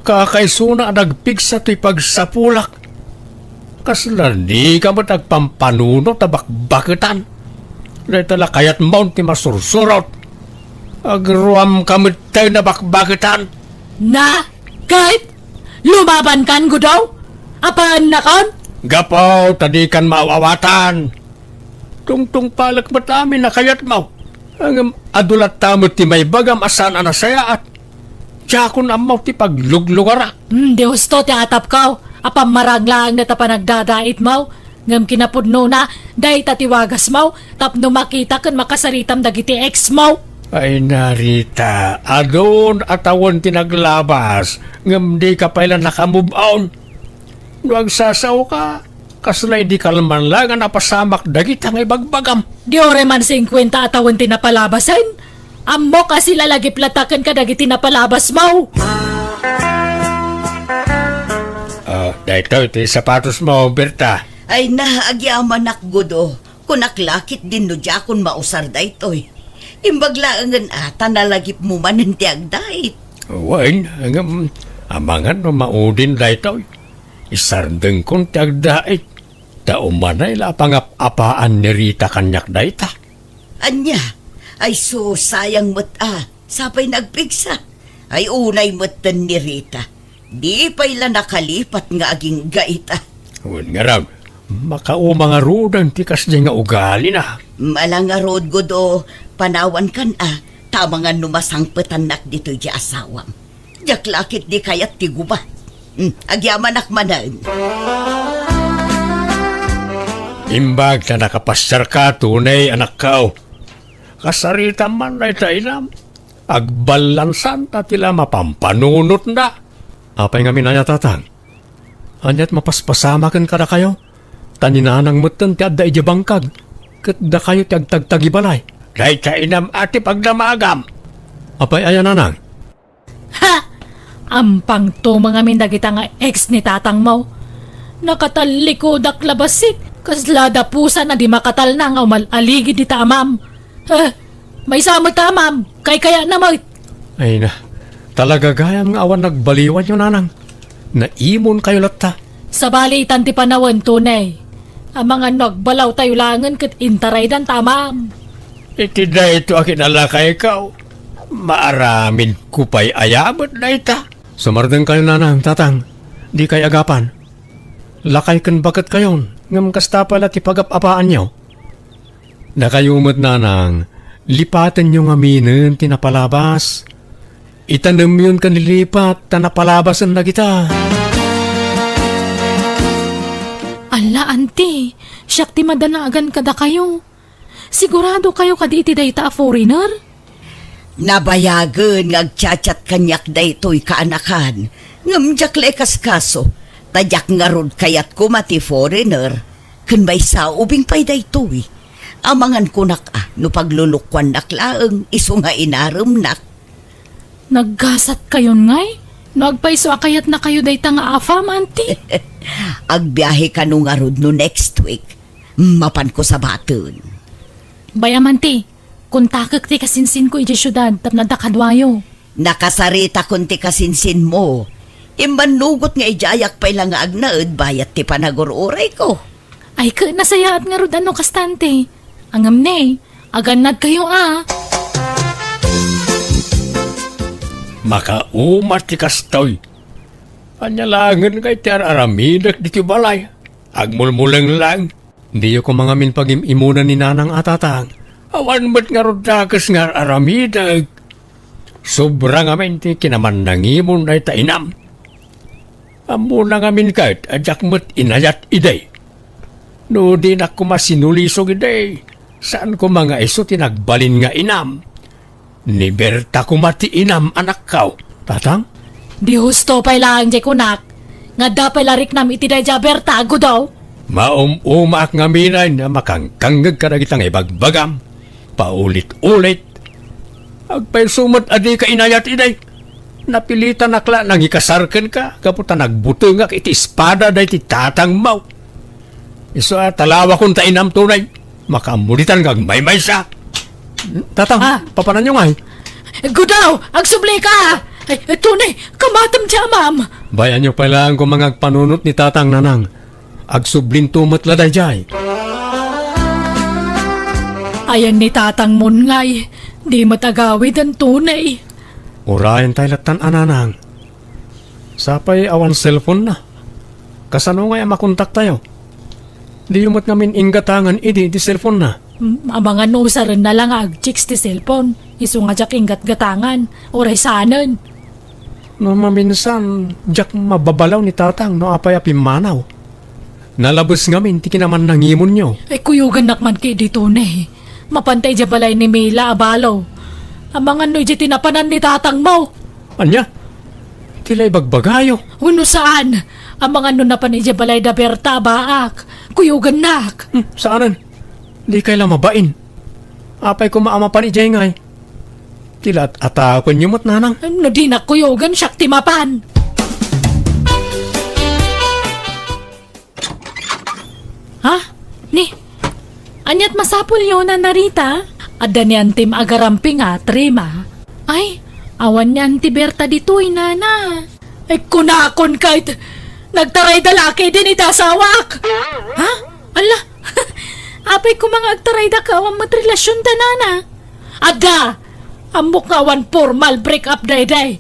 Kakaisuna nagpigsa to'y pagsapulak. Kaslan di ka mo tagpampanuno tabakbakitan. Dahil tala kayat mount ti masursurot. Agruam kamit tayo na bakbakitan. Na, kahit lumaban kan gudaw? Apaan na kon? Gapaw, tadi kan maawawatan. Tungtung palak matami na kayat mo. Ang adulat tamot ti may bagam asan anasaya at tiyakon amaw ti pagluglugara. Di husto ti atap kaw. Apam maraglang na ta panagdadait mo. Ngam kinapudno na, dahi tatiwagas mo. Tapno makita kan makasaritam dagiti ex mo. Ay narita, adon atawon tinaglabas, ngam di ka pala nakamove on. Huwag sasaw ka, kaslay di kalman lang ang napasamak dagit ang ibagbagam. Di ore man 50 atawan tinapalabasan. Ammo kasi lalagi platakan ka dagiti napalabas mo. Dahito iti sapatos mo, Berta. Ay naagyaman akgudo. Kunaklakit din no dyan mausar da ito'y. Imbaglaangan ata nalagip mo man hindi agdait. Wain, ang amangan no maudin dahito. Isardeng kong tiagdait. Taumanay la pangap-apaan ni Rita kanyak dahita. Anya, ay so sayang mo't sapay nagpigsa. Ay unay mo't ni Rita. Di pa ila nakalipat nga aging gaita. Wan nga raw, makaumang arudan tikas di nga ugali na. Malanga road godo, panawan kan tama nga numasangpetan nak dito di asawam. Jaklakit di kayat tiguba. Agyaman akmanan. Imbag na nakapasyar ka, tunay anak kao. Kasarita man na itainam. Agbalansan ta tila mapampanunot na. Apay nga minaya tatang. Anyat mapaspasamakan ka na kayo. Taninanang mutan ti adda ijabangkag. Kat da kayo ti agtagtagibalay. Dahil sa inam ati pagdamagam. Apay ayan nanang. Ha! Ampang to mga mindagita nga ex ni tatang mo. Nakatalikod labasit. Kaslada pusa na di makatal na nga umaligid di tamam. May samot tamam. Kaya na mo. Ay na. Talaga gayam nga awan nagbaliwan yung nanang. Naimon kayo latta. Sa bali itan ti panawan tunay. Ang mga nagbalaw tayo langan kat intaray dan tamam. Iti na ito akin alakay ikaw. Maaramin kupay ayabot na ita. Sumardeng kayo nanang, tatang. Di kay agapan. Lakay kan bakat kayon. Ngam kasta pala ti pagap-apaan nyo. Nakayumot nanang. Lipatan yung aminin tinapalabas. Itanam yun kanilipat tanapalabasan na kita. Ala, auntie. Siyak ti madanaagan kada kayo. Sigurado kayo kaditi dayta a foreigner? Nabayagan ngagchat-chat kanyak daytoy kaanakan. Ngamjak lekas kaso. Tadyak nga rod kayat ko mati foreigner. Kun may sa ubing pay daytoy. Amangan kunak no paglulukwan naklaang iso nga inarum nak. Naggasat kayon ngay? Nagpaiso akayat na kayo dayta nga afam, auntie? Agbiyahe ka nung arod no next week. Mapan ko sa baton. Bayam, auntie. Kuntakak ti kasinsin ko iti syudad tap nadakadwayo. Nakasarita kunti kasinsin mo. Imbanugot nga ijayak pa ilang nga agnaed bayat ti panagururay ko. Ay, nasayaat nga rod ano kastante. Angam ne, aganad kayo Makaumat ti kastoy. Anyalangan kay ti aramidak di ti balay. Agmulmulang lang. Di ko mga minpag-imunan ni nanang atatang. Awan ba't nga rodakas nga aramidag. Sobrang amin ti kinaman nangimon na itainam. Amo na ngamin kahit adyak mo't inayat iday. No di na ko masinulisog iday. Saan ko mga iso tinagbalin nga inam. Ni Berta ko mati inam anak kaw. Tatang? Di husto pa'y lang jay kunak. Nga dapay larik nam itiday jaber tago daw. Umaak nga minay na makangkanggag ka na kitang ibagbagam. Paulit-ulit. Agpay sumot adi ka inayat iday. Napilitan nakla nang ikasarkan ka. Kaputa nagbuto nga iti espada day ti tatang mau. Iso talawa kong tainam tunay. Makamulitan kag may siya. Tatang, papanan nyo nga eh. Gudaw, agsubli ka! Ay, tunay, kamatam siya, ma'am. Bayan nyo pala ang kumangag panunot ni tatang nanang. Agsublin tumat laday jay. Ayan ni tatang mon ngay, di matagawid ang tunay. Urayan tayo latan ananang. Sapay awan cellphone na. Kasano nga makontak tayo? Di umot ngamin inggatangan idi di cellphone na. Abangan no usaran na lang ag-chicks ti cellphone. Iso nga jak ingat-gatangan, oray sanan. No maminsan, jak mababalaw ni tatang no apay apimanaw. Nalabos ngamin ti kinaman nangimon nyo. Ay kuyugan nakman kay di tunay. Mapantay dya balay ni Mila abalaw. Abangan no dya tinapanan ni tatang mo. Anya? Tila'y bagbagayo. Uno saan? Abangan no napan dya balay da Berta baak. Kuyugan nak. Saanan? Di kailang mabain. Apay ko maama pa ni Jengay. Tilat atakon nyo mo't nanang. No di na kuyugan siyak timapan. Ha? Ni? Anyat masapul yun na narita? Ada ni antim agarampi nga, trima. Ay, awan ni Auntie Berta dito'y nana. Ay kunakon kahit nagtaray dalaki din itasawak. Ha? Ala, apay ko mga agtaray da ka awang matrelasyon da nana. Ada, amok nga awan formal break up day.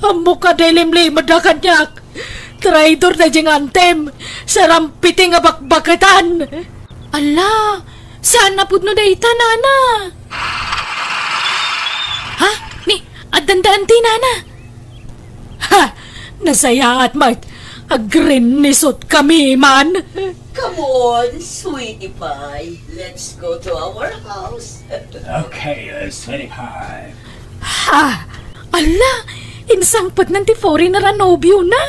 Amok ka day limlim madakanyak. Traidor na diyang antem. Sarampiting nga bakbakatan. Ala, saan na pud no dayta, nana? Ha? Ni, adandaan ti, nana? Ha? Nasaya at mat. Agrin nisot kami, man. Come on, sweetie pie. Let's go to our house. Okay, sweetie pie. Ha? Ala, insangpat ng ti foreigner na nobyo na.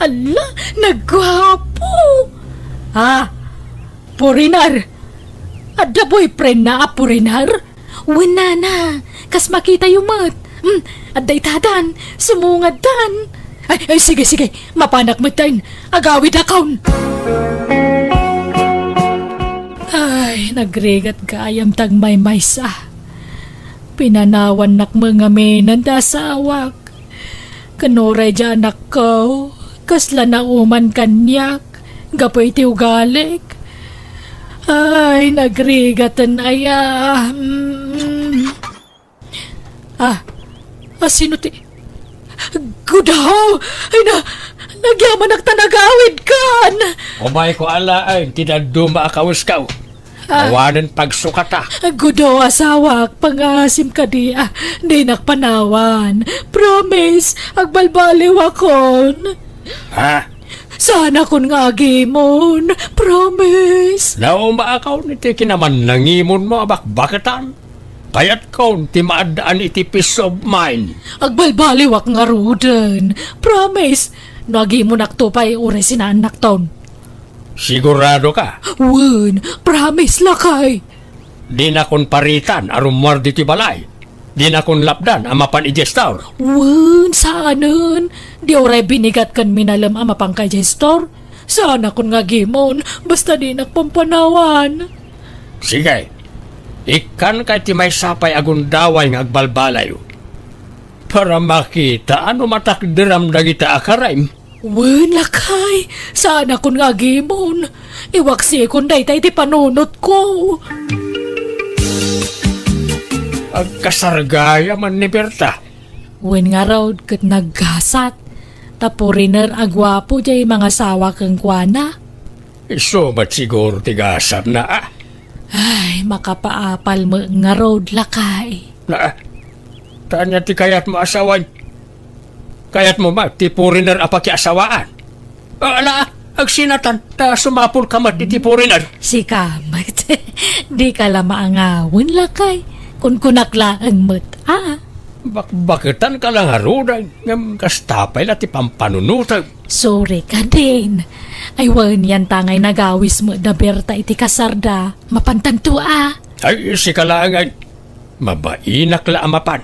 Ala, nagwapo. Ha? Foreigner? Ada boyfriend na foreigner? Wala na. Kas makita yung mat. Aday tadan. Sumungad dan. Ay, sige. Mapanak mo tayo. Agawid akaun. Ay, nagregat gayam tag may maysa. Pinanawan nak mga menan da sawak. Kanoray dyan anak ko. Kasla na uman kanyak. Gapoy ti ugalik. Ay, nagrigatan aya. Sino ti? Gudaw! Ay nagyaman nagtanagawid kan! Umay ko ala ay, tinaduma akawas ka. Awanan pagsukata. Gudaw asawak, pangasim ka di. Di nakpanawan. Promise, agbalbaliw akon. Ha? Sana kun nga agimon. Promise. Naumaakaw ni ti kinaman nangimon mo abak-bakatan. Kaya't kaun ti maadaan iti peace of mind. Agbalbaliwak nga ruden. Promise. Nagi mo naktupay ure sinanak ton. Sigurado ka? Wen, promise lakay. Di na kon paritan arumwar di ti balay. Di na kon lapdan amapan i-gestor. Wen, saanan? Di ore binigat kan minalam ama pang kay gestor. Sana kun nga gimon, basta di nakpampanawan. Sige. Ikan kay ti may sapay agundaway ng agbalbalay. Para makita ano matakdiram dagita akaraim. Wen lakay, sana kun nga gimon. Iwaksi kun daytay ti panunot ko. Agkasargaya man ni Berta. Wen nga raw kat naggasat. Tapuriner agwapo jay mga sawa kang kwana. Isumat siguro tigasap na Ay, makapaapal mo nga road lakay. Na tanya ti kayat mo asawan. Kayat mo ma, ti puriner apaki asawaan. Ala, agsinatan, ta sumapul kamat ti puriner. Si kamat, di ka lamaangawin lakay. Kung kunaklaan mo't, Bakbakitan ka lang harudan, ngam kastapay na ti pampanunutag. Sorry ka din. Ay, wan yan tangay nagawis mo da Berta iti kasarda. Mapantanto Ay, si kalangan, mabainak la amapan.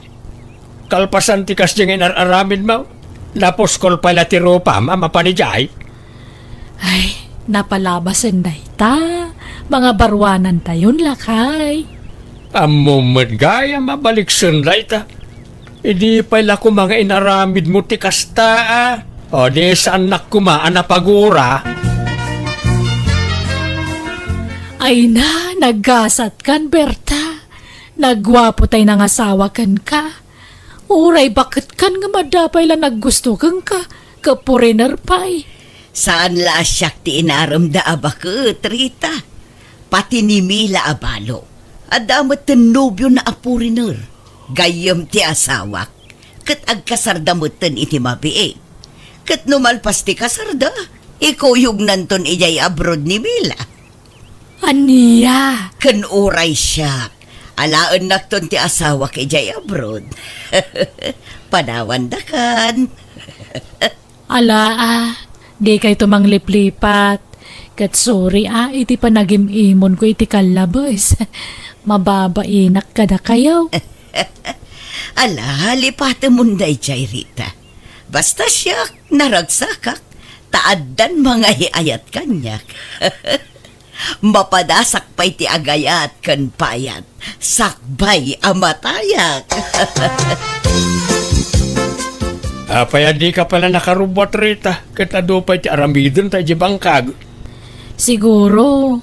Kalpasan ti kasdyang inararamid mo, napos kol pala ti ropa, mapanijay. Ay, napalabasan na ita. Mga barwanan tayon lakay. Amumad gaya mabalik sunday ta. Hindi pala ko mga inaramid mo ti kasta O di sa anak ko pagura. Ay na, naggasat kan Berta. Nagwapo tay nang asawa kan ka. Uray, bakit kan nga madapay lang naggusto kang ka? Kapuriner pa'y. Saan la siyak ti inaramda abakit, Rita? Pati ni Mila abalo. Adamat ten nobyo na apuriner. Gayam ti asawak. Kat agkasardamutan iti mabiig. Kat numalpas ti kasarda. Ikaw yung nanton ijay abroad ni Mila. Aniya? Kan uray siya. Alaan nakton ti asawa kay ijay abroad. Panawan da kan. Ala di kay tumangliplipat. Kat sorry iti panagimimon ko iti kalabos. Mababainak ka na kayo. Ala, lipatan mo na ijay, Rita. Basta siya, naragsakak, taaddan mga hiayat kanyak. Mapadasak pa'y ti agayat kan payat, sakbay amatayak. Apay di ka pala nakarubot, Rita. Katado pa'y ti aramidon tayo di bangkag. Siguro,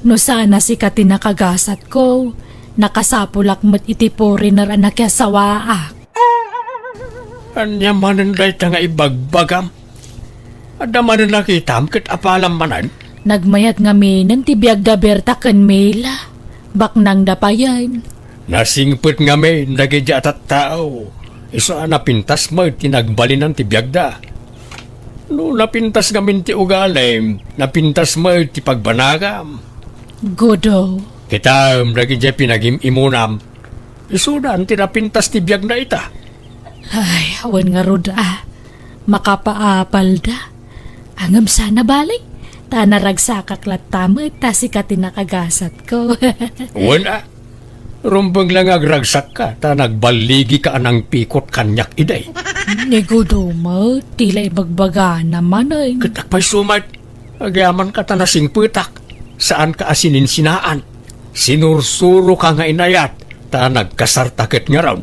no sana si katinakagasat ko, nakasapulak mo't iti poriner anak ya sawaak. Anya manan day ta nga ibagbagam. Ada manan nakitam kat apalam manan. Nagmayat nga minan ti biag da Berta kan Mela. Baknang dapayan. Nasingput nga may nagidya at tao. Iso napintas mo tinagbalinan ti biagda. No napintas nga min ti ugalay, napintas mo ti pagbanagam. Godo. Kita nagidya pinagim-imunam. Iso na ti napintas ti biagda ita. Ay, awan nga rod makapaapal da. Angam sana balik. Ta naragsakak latamit ta si katinakagasat ko. Wala. Rumbang lang agragsak ka, ta nagbaligi ka anang pikot kanyak iday. Ni Godo mo, tila ibagbaga naman ay. Katak pa'y sumat. Agyaman ka ta nasing putak. Saan ka asinin sinaan? Sinursuro ka nga inayat. Ta nagkasartakit nga raw.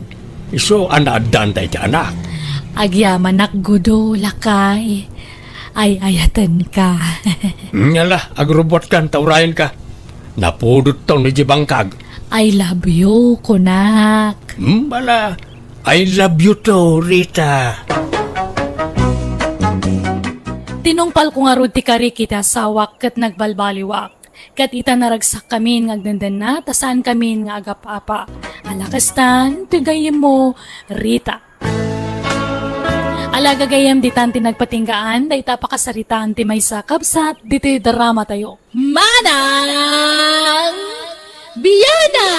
Iso anadaan tayo ti anak. Agyaman ak Godo, lakay. Ay ayatan ka. Ngala, agrobot ka, taurayan ka. Napudot to ni Jibangkag. I love you, kunak. Bala, I love you to, Rita. Tinungpal ko nga ron ti kari kita sawak kat nagbalbaliwak. Kat ita naragsak kami ngagdandan na, tasan kami nga agap-apa. Alakastan, tigayim mo, Rita. Alagagayam ditan ti nagpatinggaan, da ita pakasaritaan ti may sakabsat, diti drama tayo. Manang Biyana!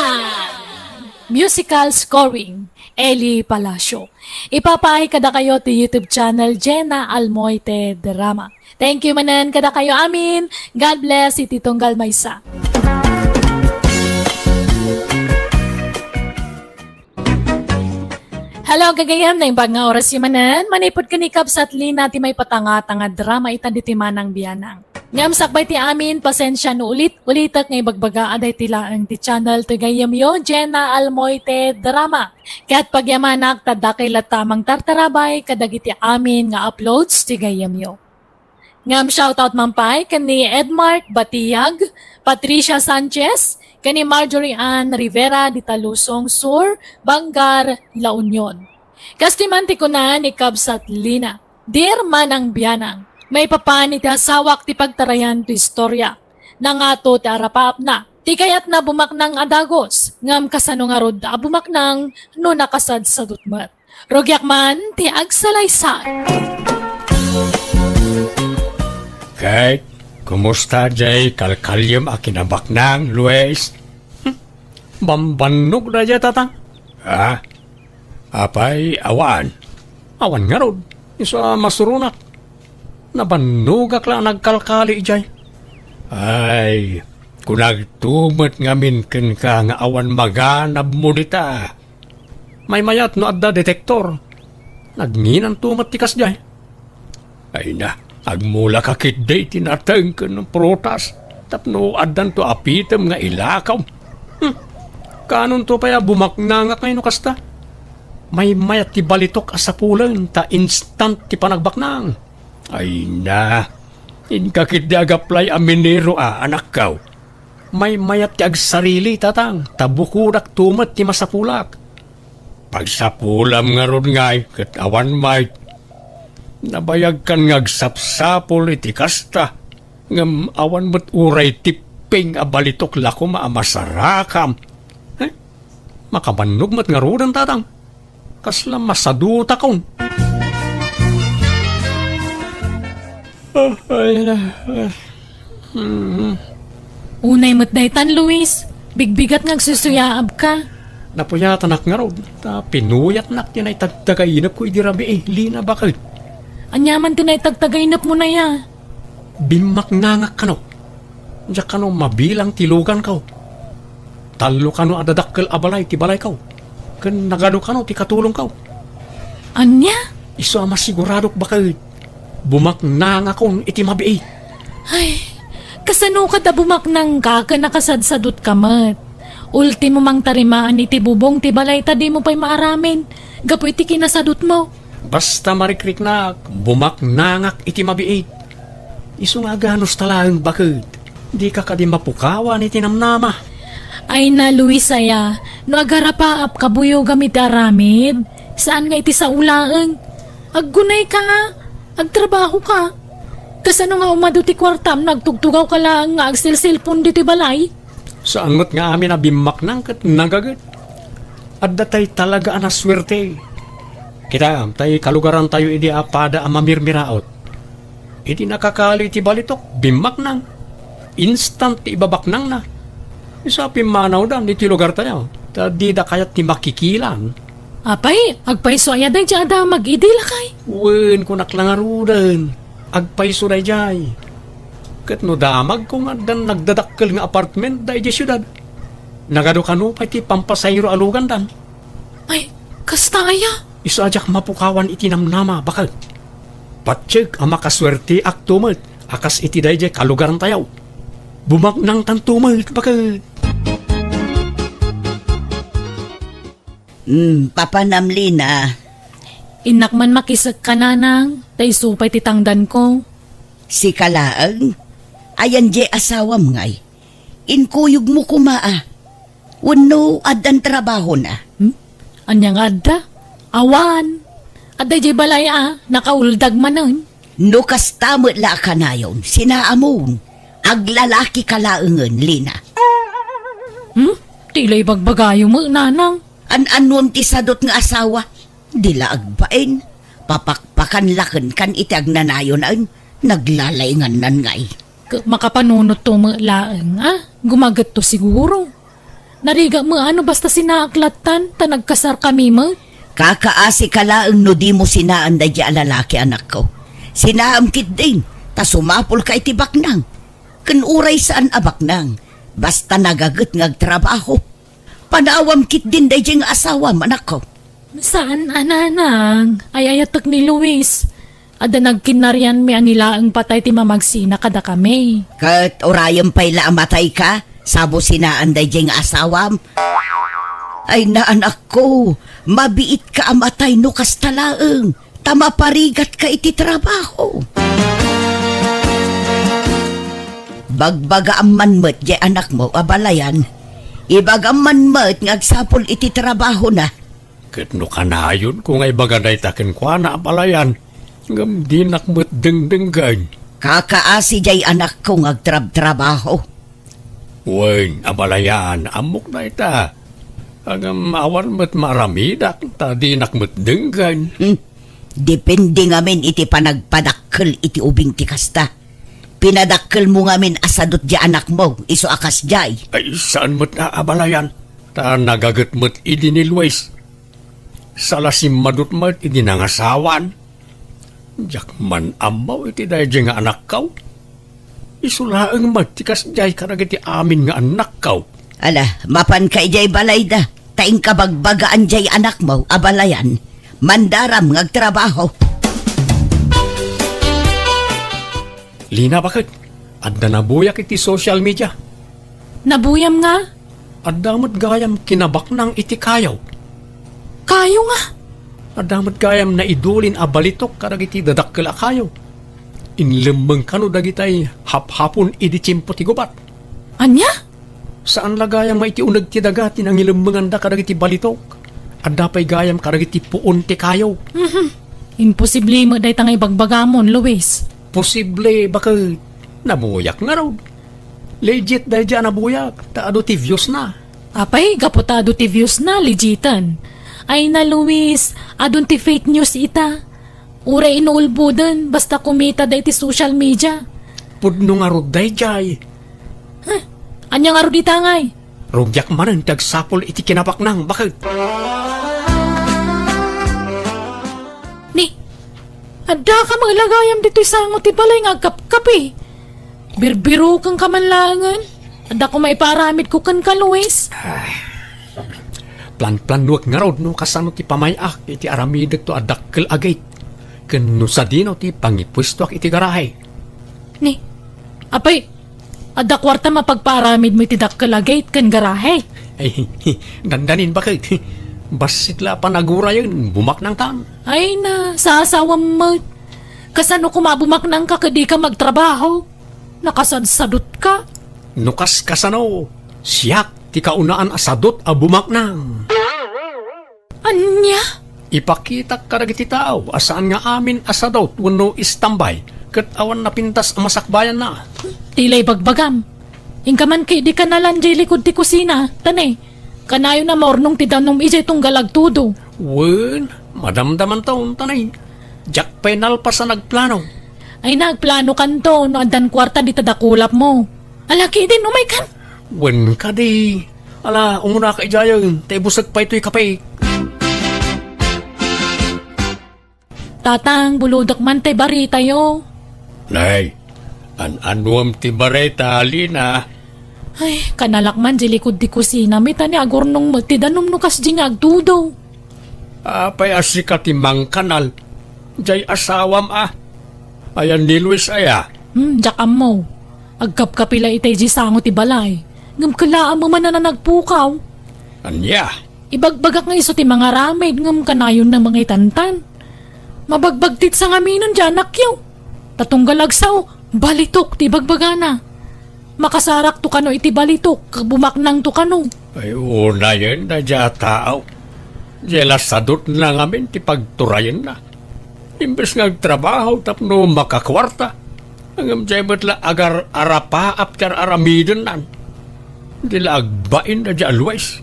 Musical scoring, Eli Palacio. Ipapaay kada kayo ti YouTube channel Jenna Almoite Drama. Thank you manan kada kayo amin. God bless iti Tunggal Maysa. Hello, gagayam na imbag nga oras yung manan. Manipod ka ni Kabs at Lina ti may patanga-tanga drama itan diti manang biyanang. Ngam sakbay ti amin, pasensya no ulitak ngay bagbaga aday tila ang ti channel ti gayam yo, Jenna Almoite Drama. Kaya't pagyamanak tadakay tamang tartarabay kadagiti amin nga uploads ti gayam yo. Ngam shoutout mampay kani Edmark Batiyag, Patricia Sanchez, kani Marjorie Ann Rivera di Talusong Sur, Bangar, La Union. Kastimanti ko na ni Kabsat Lina, Dear Manang Biyanang, may papani ti asawak ti pagtarayan ti istorya. Nangato ti arapap na, ti kayat na bumaknang adagos, ngam kasano nga rod bumaknang no nakasad sa dutmat. Rogyak man ti agsalaysay. Kay, kumusta jay kalkalyam a kinabaknang, Luis? Bambanog na jay tatang? Ha? Apay, awan. Awan nga rod. Isa masurunat. Nabanugak lang nagkalkali jay. Ay, kung nagtumat ngamin ken ka nga awan maganab mo dita. May mayat no adda detektor. Nagninan tumat tikas jay. Ay na, agmula kakit day tinateng ka ng protas. Tapno addan to apitem nga ilakaw. Kanon to paya bumakna nga kayo no kasta. May mayat ti balitok asapulan ta instant ti panagbaknang. Ay na, inkakit di agaplay aminero anak kaw. May mayat ti agsarili tatang, tabukudak tumat ti masapulak. Pagsapulam nga ron ngay, kat awan may, nabayag kan ngagsapsapol iti kasta, ngam awan mo't uray tiping abalitok lako maamasarakam. Makabanog mat nga rodan tatang, kasla masaduta kaun. Unay mo't daytan, Luis. Bigbigat nga agsusuyaab ka. Napuyatan ak nga rod, ta pinuyat nak tinay tagtagainap ko idirabi lina bakit? Anyaman tinay tagtagainap mo na ya. Bimak nangak kano. Diyak kano mabilang tilugan kaw. Talo kano adadakkel abalay ti balay kaw. Ken nagado kano ti katulong kaw. Anya? Iso ama siguradok bakit? Bumak nangakon iti mabi. Ay, kasano ka da bumaknang ka nakasadsadot ka mat. Ultimo mang tarimaan iti bubong ti balay ta di mo pa'y maaramin. Gapo iti kinasadot mo. Basta marikrik na bumak nangak iti mabi. Iso nga ganos talang bakit? Di ka kadi mapukawan iti namnama. Ay na, Luis aya, no agarapaap kabuyo gamit aramid. Saan nga iti sa ulaang? Aggunay ka nga. Agtrabaho ka. Kasano nga umado ti kwartam, nagtugtugaw ka lang nga agsil-silpon diti balay? Saan mo't nga amin na bimak nang kat nagagat? At datay talaga anaswerte. Kita, tay kalugaran tayo idi apada ang mamirmiraot. Idi nakakali ti balitok, bimak nang. Instant ti ibabak nang na. Isa pimanaw dan iti lugar tayo. Ta di da kayat ti makikilan. Apay, agpaiso aya day jada mag-idila kay. Wen ko naklangarudan. Agpaiso na jay. Kat no damag ko nga dan nagdadakkel nga apartment day di syudad. Nagado kano pa iti pampasayro alugan dan. Ay, kasta aya. Iso ajak mapukawan iti namnama bakal. Patsig ang makaswerte ak tumot. Akas iti day jay kalugaran tayaw. Bumak nang tantumot bakal. Papanamlina. Inak man makisag ka nanang, tay supay titangdan ko. Si Kalaang, ayan je asawam ngay. Inkuyog mo kumaa. Wano adan trabaho na. Anyang adda, awan. Aday jay balay nakauldag manon. No kastamot la ka na yun, sinaamon. Aglalaki kalaangan, Lina. Tilay bagbagayo mo, nanang. An-anon ti sadot nga asawa. Dila agbain. Papakpakan laken kan itag nanayonan. Naglalayngan nan ngay. Makapanunot to mo laeng, Gumagat to siguro. Nariga mo basta sinaaklatan, ta nagkasar kami mo. Kakaasi ka laang no di mo sinaan da di alalaki anak ko. Sinaamkit din. Ta sumapol ka itibak nang. Kanuray saan abak nang. Basta nagagat ngagtrabaho. Panawam kit din day nga asawam anak ko. Saan, ananang? Ay ayatok ni Luis. Ada nagkinaryan mi anila ang patay ti mamagsina kada kami. Kat orayam pa'y laamatay ka, sabo sinaanday diyang asawam. Ay na anak ko, mabiit ka amatay no kastalaeng, tamaparigat ka iti trabaho. Bagbaga ang manmet di anak mo, abalayan. Ibagam manmet ngagsapol iti trabaho na. Kitno ka na yun kung ay bagaday takin kwa na apalayan. Ngam di nakmat dengdenggan. Kakaasi jay anak ko ngagtrab-trabaho. Wen, abalayan, amok na ita. Agam awan mat maramidak, ta di nakmat denggan. Depende ngamin iti panagpadakkel iti ubing ti kasta. Pinadakkel mo ngamin asadot di anak mo, iso akas jay. Ay, saan mat na abalayan? Ta nagagat mat idi ni Luis. Salasim madut mat idi nangasawan. Jak man amaw iti dayjay nga anak kaw. Isulaang mat tikas jay karag iti amin nga anak kaw. Ala, mapan kay jay balay da. Taing kabagbagaan jay anak mo, abalayan. Mandaram ngagtrabaho. Lina bakit? Adda nabuyak iti social media. Nabuyam nga. Adamot gayam kinabak ng iti kayaw. Kayo nga. Adamot gayam na idulin a balitok karag iti dadakkel a kayaw. Inlemeng kano dagitay hap-hapon iti tiyempo ti gubat. Anya? Saan lagayam maiti unag ti dagati nang ilemengan da karag iti balitok? Adda pa'y gayam karag iti puon ti kayaw. Imposible mo day tangay bagbagamon, Luis. Posible bakit nabuyak nga raw. Legit dahil dyan nabuyak. Taado ti views na. Apay, gapotado ti views na, legitan. Ay na, Luis, adun ti fake news ita. Ura inuulbudan, basta kumita day ti social media. Pudno nga rod dahil dyan. Anya nga ro di tangay? Rugyak manan tagsapol iti kinapak nang. Bakit? Ni, adda ka mga lagayam dito sango ti balay nga kap-kapi. Birbiro kang kamanlangan. Adda ko maiparamid ko kan ka, Luis. Plan-planuak nga rod no kasano ti pamayak iti aramidag to adakkel agay. Ken no sa dino ti pangipwesto iti garahe. Ni, apay, adda kwarta mapagparamid mo iti dakkalagay kan garahe. Ay, dandanin bakit? Basit la panagura yun, bumak ng tan. Ay na, sa asawam mo. Kasano kumabumak nang ka kadi ka magtrabaho? Nakasadsadot ka? Nukas kasano, siyak ti kaunaan asadot a bumak nang. Anya? Ipakita karag iti tao, asaan nga amin asadot wano istambay, kat awan napintas a masakbayan na. Tilay bagbagam. Ingkaman kay di ka nalan jay likod ti kusina. Tanay, kanayo na maornong ti danom ijay tong galagtudo. Wen, madamdaman taon tanay. Jack penal pa sa nagplano. Ay nagplano kanto no andan kwarta di tadakulap mo. Alaki din umay kan. Wen ka di. Ala, umuna ka ijayon, tay busag pa ito'y kapay. Tatang, buludak man tay barita yo. Nay, an-anuam ti bareta, Lina. Ay, kanalakman jay likod ti kusina. Mita ni agornong mo ti danom no kas jing agtudo. Apay asika ti mang kanal. Jay asawam Ayan ni Luis aya. Jakam mo. Agkap-kapila itay jay sango ti balay. Ngam kalaan mo man na nagpukaw. Anya, Ibagbagak nga iso ti mga ramid ngam kanayon ng mga itantan. Mabagbagtit sa ngaminon dyan nakyaw. Tatunggalagsaw, balitok ti bagbagana. Makasarak to kano iti balitok, bumaknang to kano. ay una yun na dya tao. Jela sadot na ngamin ti pagturayan na. Imbes ngagtrabaho tapno makakwarta. Hanggang dya la agar arapa apter aramidan nan. Dila agbain na dya always.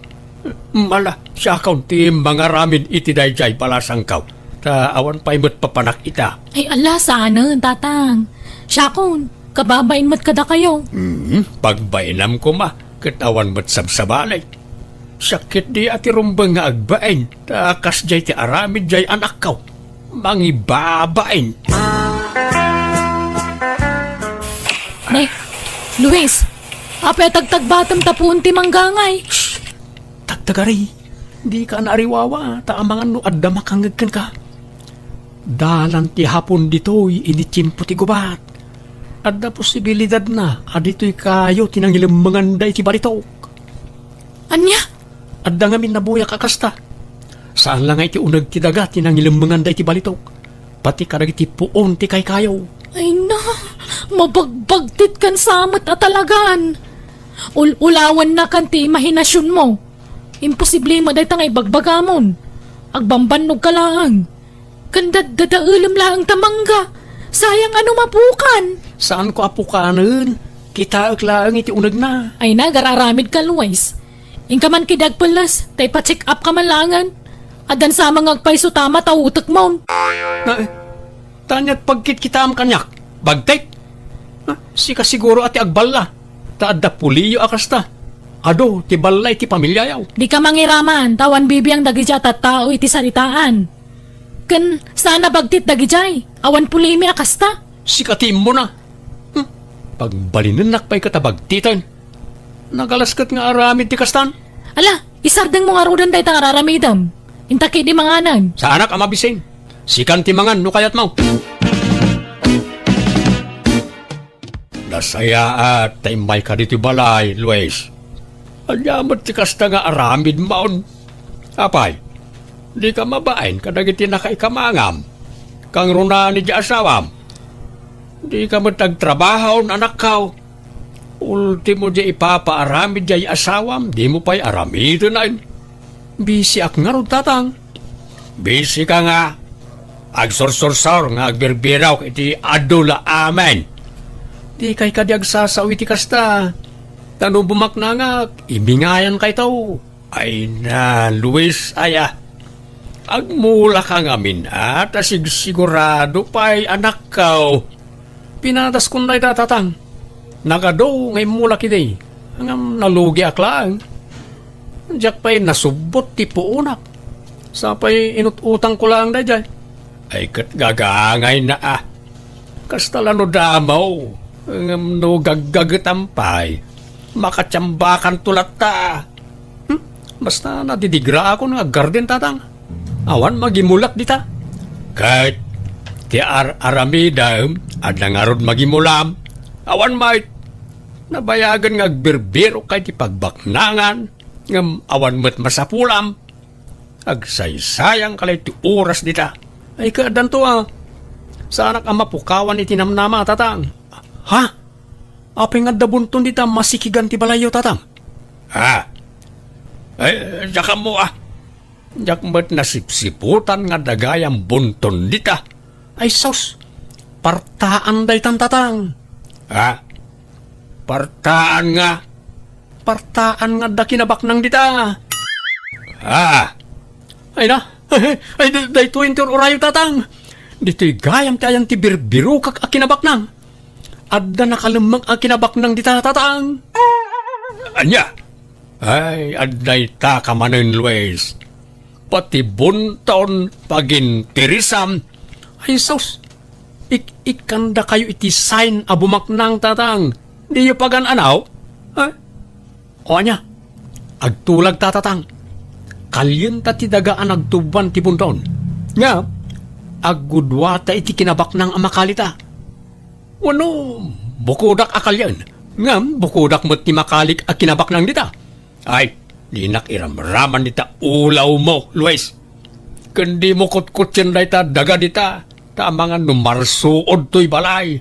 Mala, siya kaunti mga ramin iti day jay palasang kaw. Ta awan pa imot papanak ita. Ay ala, sana, tatang. Syakon, kababain mo't kada kayo. Pagbainam ko katawan mo't sabsabalay. Sakit di ati rumbang nga agbain. Takas jay ti aramid jay anak kaw. Mangibabain. Nay, Luis, apay tagtagbatam tapun ti manggangay. Tagtagari. Di ka naariwawa. Ta amangan no adda makangagkan ka. Dalan ti hapon dito'y initsimpo ti gubat. At na posibilidad na, adito'y kayo tinangilamangan day ti balitok. Anya? At da ngamin nabuya kakasta. Saan lang ay ti unag ti daga tinangilamangan day ti balitok. Pati kadag ti puon ti kay kayo. Ay na, mabagbagtit kan samot at talagaan. Ulawan na kan ti imahinasyon mo. Imposible mo dahi tangay bagbagamon. Agbambanog ka lang. Kandadadaulam lang tamangga. Sayang ano mapukan. Saan ko apukanan? Kita lang iti unag na. Ay na, gararamid ka, Luis. Ingka man kidag pelas, tay pa-check up ka man langan. Adan sa mga agpaiso tama tao utak mo. Na, tanyat pagkit kita am kanyak. Bagtek. Sika siguro ati agballa. Taadda puliyo akasta. Ado, ti balay ti pamilya yaw. Di ka mangiraman, tawan bibiyang dagijat at tao iti saritaan. Kan sana bagtit dagijay, awan pulimi akasta. Sikatim mo na. Pagbalinan pa'y katabagtitan. Nagalaskat nga aramid ti kastan. Ala, isardeng mo nga rodan dahi tang araramidam. Intaki di manganan. Sa anak amabising. Sikan ti mangan no kayat mo. Nasaya at taimay ka dito balay, Luis. Anyamat ti kasta nga aramid maon. Apay, di ka mabain kadagiti nakaikamangam. Kang runa ni di asawam. Di ka matagtrabaho anak kao. Ultimo di ipapaaramid di asawam, di mo pa'y aramid na. Bisi ak nga ron tatang. Bisi ka nga. Agsorsorsor nga agbirbiraw iti adula amen. Di kay kadyag sasaw iti kasta. Tanong bumak na nga, ibingayan kay tao. Ay na, Luis, aya. Agmula ka nga min at sigurado pa'y anak kao. Pinatas kong na itatang. Nagado ngay mula kiday. Hanggang nalugi aklang. Diyak pa'y nasubot ti puunak. Sa pa'y inututang ko lang na dyan. Ay kat gagangay na Kastala no damaw. Hanggang no gaggagatampay. Makatsambakan tulat ta. Basta nadidigra ako nga garden tatang. Awan magimulak dita. Kahit ti aramidam at nangarod magimulam. Awan mait. Nabayagan nga agbirbiro kay ti pagbaknangan. Ngam awan met masapulam. Agsaysayang kalay ti oras dita. Ay kaadan to Sa anak ama pukawan itinamnama tatang. Ha? Apeng nga dabunton dita masikigan ti balayo tatang. Ha? Ay, jaka mo Jak met nasipsiputan nga dagayang bunton dita. Ay sos, partaan day tatang. Ha? Partaan nga. Partaan nga da kinabak nang dita. Ha? Ay na, ay day 20 orayo tatang. Dito'y gayam ti ayan ti birbiru kak akinabak nang. Adda nakalamang akinabak nang dita tatang. Anya? Ay, adday ta kamanin, Luis. Pati bunton pagin tirisam. Ay, sos. Ikanda kayo iti sign abumaknang tatang. Di yu pagan anaw? Ay? O anya? Agtulag tatatang. Kalyan tati dagaan agtuban ti bunton. Nga, agudwata iti kinabak ng amakalita. Wano, bukudak akalyan. Nga, bukudak mo't ti makalik a kinabak ng dita. Ay, di nakiramraman dita ulaw mo, Luis. Kundi mo kutkutsin da ita daga dita. Tama nga numarsuod to'y balay.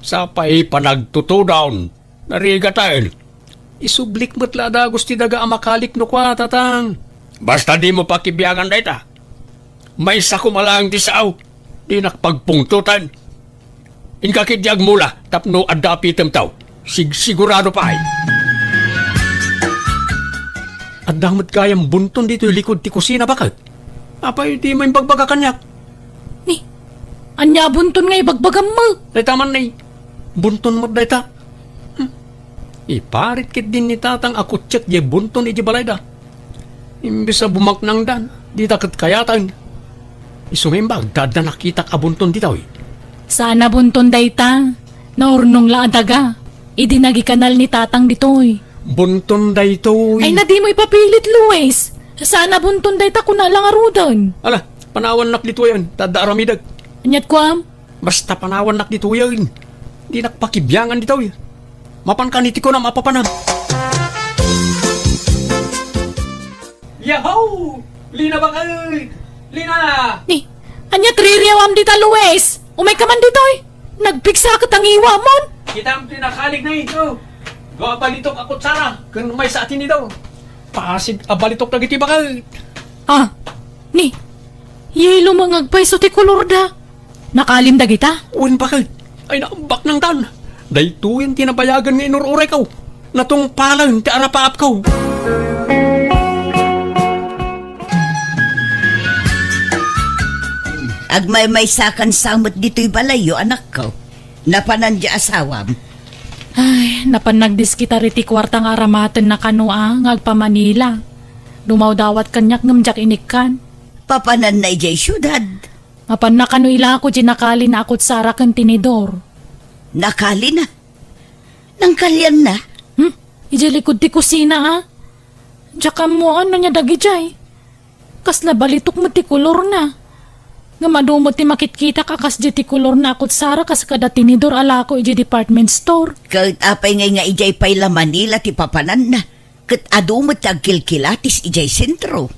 Sa pa'y panagtutudawn. Narigatayin. Isublik mo't lada gusti daga amakalik no kwa, tatang. Basta di mo pakibiyagan da ita. May sa kumalang ti saaw. Di nakpagpungtutan. Inkakidyag mula, tapno adapi temtaw. Sigurado pa ay. At damot kayang bunton dito likod ti kusina bakit? Apay di mo yung bagbagakanyak. Ni, anya bunton nga ibagbagam mo. Dayta man na bunton mo dayta. Iparit kit din ni tatang ako check di bunton iti balay da. Imbis na bumaknang dan, di takot kayatan. Isumimbag, dada nakita ka bunton dito eh. Sana bunton dayta. Naurnong laadaga. Idinagi kanal ni tatang ditoy. Bunton dayto Ay na di mo ipapilit, Luis. Sana bunton dayta kuna lang arudan. Ala, panawan nak dito yan, tada aramidag. Anyat ko am? Basta panawan nak dito yun. Di nakpakibyangan dito yun. Mapan ka niti ko na mapapanag. Yahow! Lina ba kayo? Lina! Ni, anyat ririyaw am dita Luis. Umay ka man dito eh. Nagpiksa ka tangiwa mon. Kita ang pinakalig na ito. Gawa balitok ako tsara. Kung may sa atin ito. Pasig balitok na giti ba kayo? Ah, ni, yelo mangagpay so ti kolor da. Nakalim da kita? Uwan ba kayo? Ay naambak ng tan. Dahito yung tinabayagan ng inururay kaw. Natong palang ti arapaap kaw. Agmay-may sakan samot dito'y balayo, anak ko. Napanan di asawam. Ay, napanagdis kita riti kwartang aramaten na kanoa ngagpa Manila. Dumaw dawat kanyak ngamjak inikkan. Papanan na ijay syudad. Mapan na kano ila ako jinakali na akot sara kan tinidor. Nakali na. Nang kalyan na. Ije likod ti kusina ha. Tsaka mo ano niya dagi jay. Kasla balitok mo ti kulor na. Nga madumot ti makitkita ka kas di ti kulor na akot sara kas kada tinidor ala ko ije department store. Kahit apay ngay nga ijay payla Manila ti papanan na. Kat adumot ti agkilkilatis ijay sentro.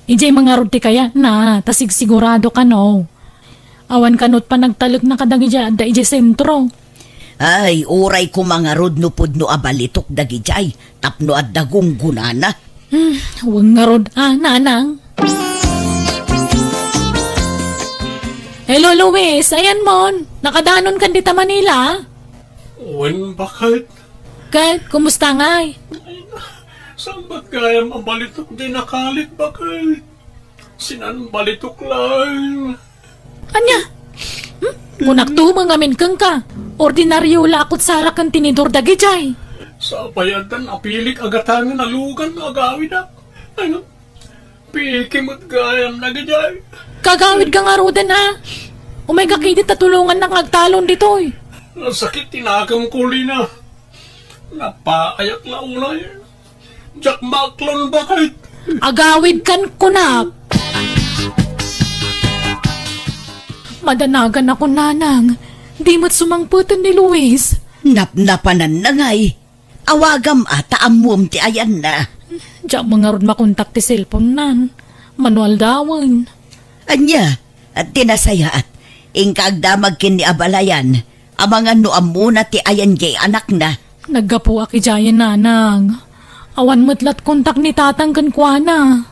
Ije mga rod ti kaya na tasig sigurado ka no. Awan kanot pa nagtalog na kadagi dya da ije sentro. Ay, uray ko mga rod no pudno abalitok dagijay. Tapno at dagong gunana. Huwag nga rod nanang. Hello Luis, ayan mon. Nakadanon kan dita Manila. Uwan ba kayo? Kahit, kumusta ngay? Saan ba't kaya mabalitok di nakalit ba kayo? Sinan balitok lang. Anya? Kunak tumang amin kang ka. Ordinaryo lakot sara kan tinidor dagi jay. Sa bayadan apilik agatangan alugan agawid na. Ano? Pikimot gayam na gajay. Kagawid ka nga roden ha. Umay kakidit na tulungan ng agtalon dito eh. Nasakit tinagam ko lina. Napaayak na ulay. Jack Macklon ba kayo? Agawid kan kunak. Madanagan ako nanang. Di mo't sumangputan ni Luis. Napnapanan na ngay. Awagam ata amum ti ayan na. Diyak mga rod makontak ti cellphone nan. Manual dawan. Anya, at tinasayaat. Ingkagdamag kin ni abalayan. Amangan no amuna ti ayan jay anak na. Naggapu aki jayan nanang. Awan matlat kontak ni tatang kan kuana.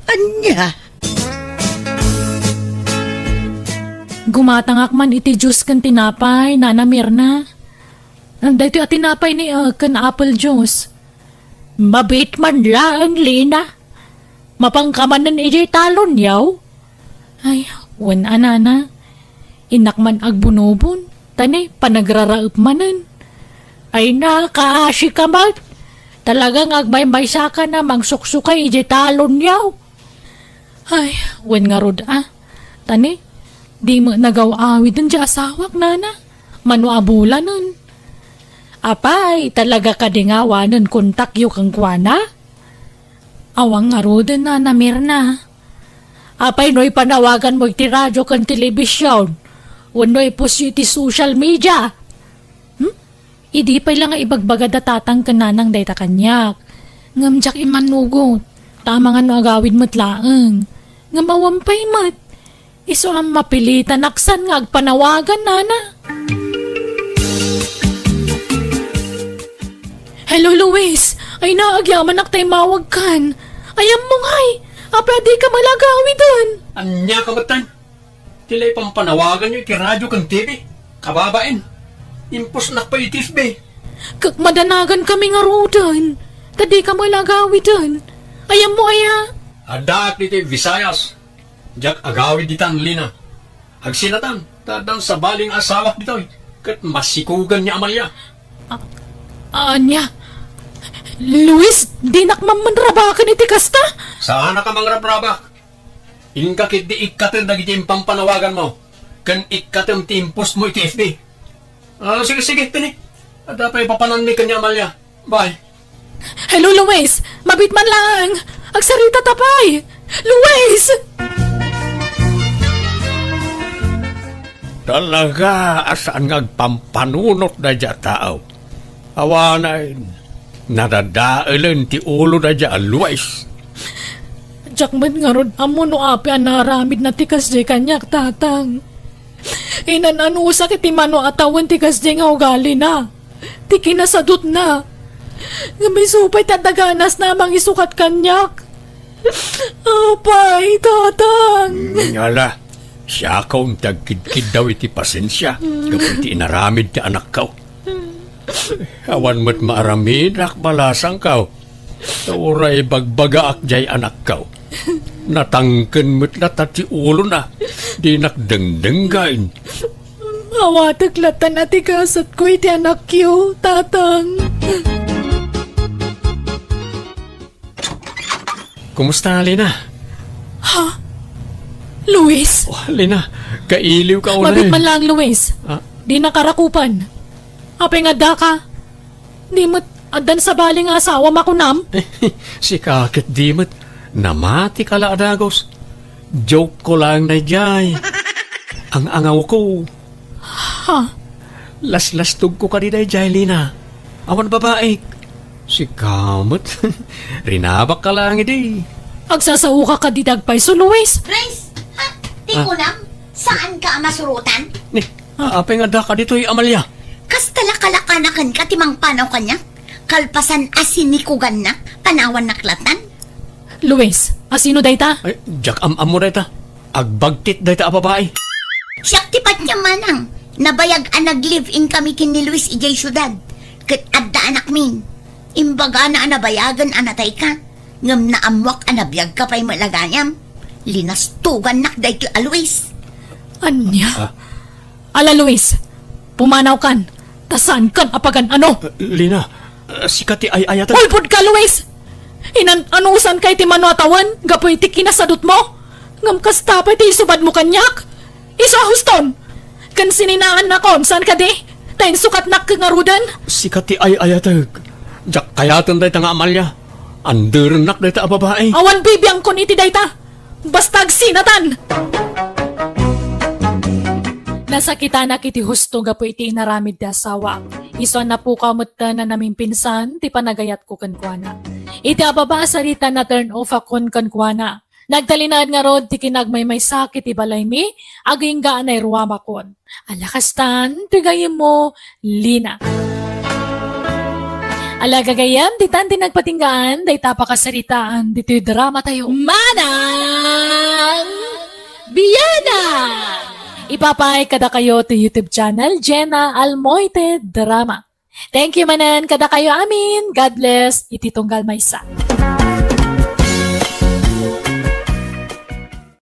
Anya, Gumatangak man iti juice kan tinapay, Nana Mirna. Anday ito tinapay ni kan apple juice. Mabit man lang, Lina. Mapangkamanan iti talon yaw. Ay, wan anana. Inak man agbunobon. Tani, panagraraap manan. Ay na, kaasi ka man. Talagang agmay-maysa ka na mangsuksukay iti talon yaw. Ay, wan nga rod Tani, di mo nagaw-awid nun di asawak, nana. Manuabula nun. Apay, talaga ka di nga wanan kontak yu kang kwana? Awang nga roden na Mirna. Apay no'y panawagan mo iti radyo kang telebisyon. Wano'y pusyo iti social media. Idi pa lang nga ibagbaga datatang kananang dayta kanyak. Ngamjak imanugot. Tama nga no agawid mo't laeng. Ngamawampay mat. Iso ang mapilitan aksan nga agpanawagan, nana. Hello, Luis. Ay naagyaman ak tayo mawag kan. Ayam mo ngay. Pwede ka malagawi dun. Anya ka batan? Tilay pampanawagan nyo iti radyo kang TV. Kababain. Impos na pa itis be. Kakmadanagan kami nga rodan. Tadi ka malagawi dun. Ayam mo aya. Adak iti Visayas. Diyak agawid ditan Lina. Agsinatan. Tadang sa baling asawak dito. Kat masikugan niya Amalia. Anya? Luis, di nakmamanrabakan iti kasta? Saan ka mang rabrabak? Inkakit di ikatil na giti pampanawagan mo. Kan ikatil timpos mo iti FB. Sige, tini. At dapat ipapanan ni kanya Amalia. Bye. Hello, Luis. Mabit man lang. Agsarita tapay. Luis! Talaga, asaan ngagpampanunot na dya tao. Awanay, nadadailan ti ulo na dya always. Jakman nga ron, amo no api ang naramid na tikas di kanyak tatang. Inananusa kiti mano atawan tikas di nga ugali na. Ti kinasadot na. Nga may supay tataganas namang isukat kanyak. Apay, tatang. Ngala, siya kaong tagkidkid daw iti pasensya. Kapag ti inaramid ti anak kaw. Awan mo't maaramid, akbalasang kaw. Uray bagbaga akjay anak kaw. Natangken mo't natati ulo na. Di nakdengdenggain. Awataglatan ati kasat ko iti anak yo, tatang. Kumusta, Lina? Luis, Oh, Lina, kailiw ka una mabit man lang Luis. Ah, Di nakarakupan. Apay nga da ka. Di mo't adan sa baling asawa makunam. si kakit di mo't namati ka la adagos. Joke ko lang na jay. Ang angaw ko. Ha? Las-lastog ko ka di jay, Lina. Awan babae. Si kamot. Rinabak ka lang edi. Agsasaw ka di dagpay so Luis. Grace, ha? Di ko nam, saan ka masurutan? Ni, apay nga da ka dito'y Amalia. Kas talakalakanakan ka timang panaw kanya? Kalpasan asinikugan na, panawan naklatan? Luis, asino dayta? Ay, jak am-amo dayta. Agbagtit dayta a babae. Siyak tipat niya manang, nabayag ang nag-live-in kami kin ni Luis ijay syudad. Kat adda anak min, imbaga na anabayagan anatay ka. Ngam na amwak anabiyag ka pa'y malagayam. Linastugan nak day ti Luis. Anya? Ala Luis, pumanaw kan. Tasan kan apagan ano? Lina, sikati ay ayatan. Ulpod ka Luis! Anusan kay ti mano atawan? Gapoy ti kinasadot mo? Ngam kastapay ti isubad mo kanyak? Isa huston! Kan sininaan na kon, saan ka di? Tayin sukat nak kangarudan? Sikati ay ayatan. Jak kayatan dayta nga Amalia. Andernak dayta a babae. Awan bibiyang kon iti dayta! Bastag sinatan! Nasakita na kiti husto gapo iti inaramid ti asawa. Iso na po kamot na naming pinsan, ti panagayat ko kankwana. Iti ababa sarita na turn off akon kankwana. Nagtalinaan nga rod ti kinagmay sakit ti balay mi, aging gaan ay ruwama kon. Alakastan, tigayim mo, Lina. Alagagayam, di tan nagpatinggaan, day tapakasaritaan, dito'y drama tayo. Manang Biyana! Ipapay kada kayo to YouTube channel, Jenna Almoite Drama. Thank you manan kada kayo amin. God bless. Iti tunggal maysa.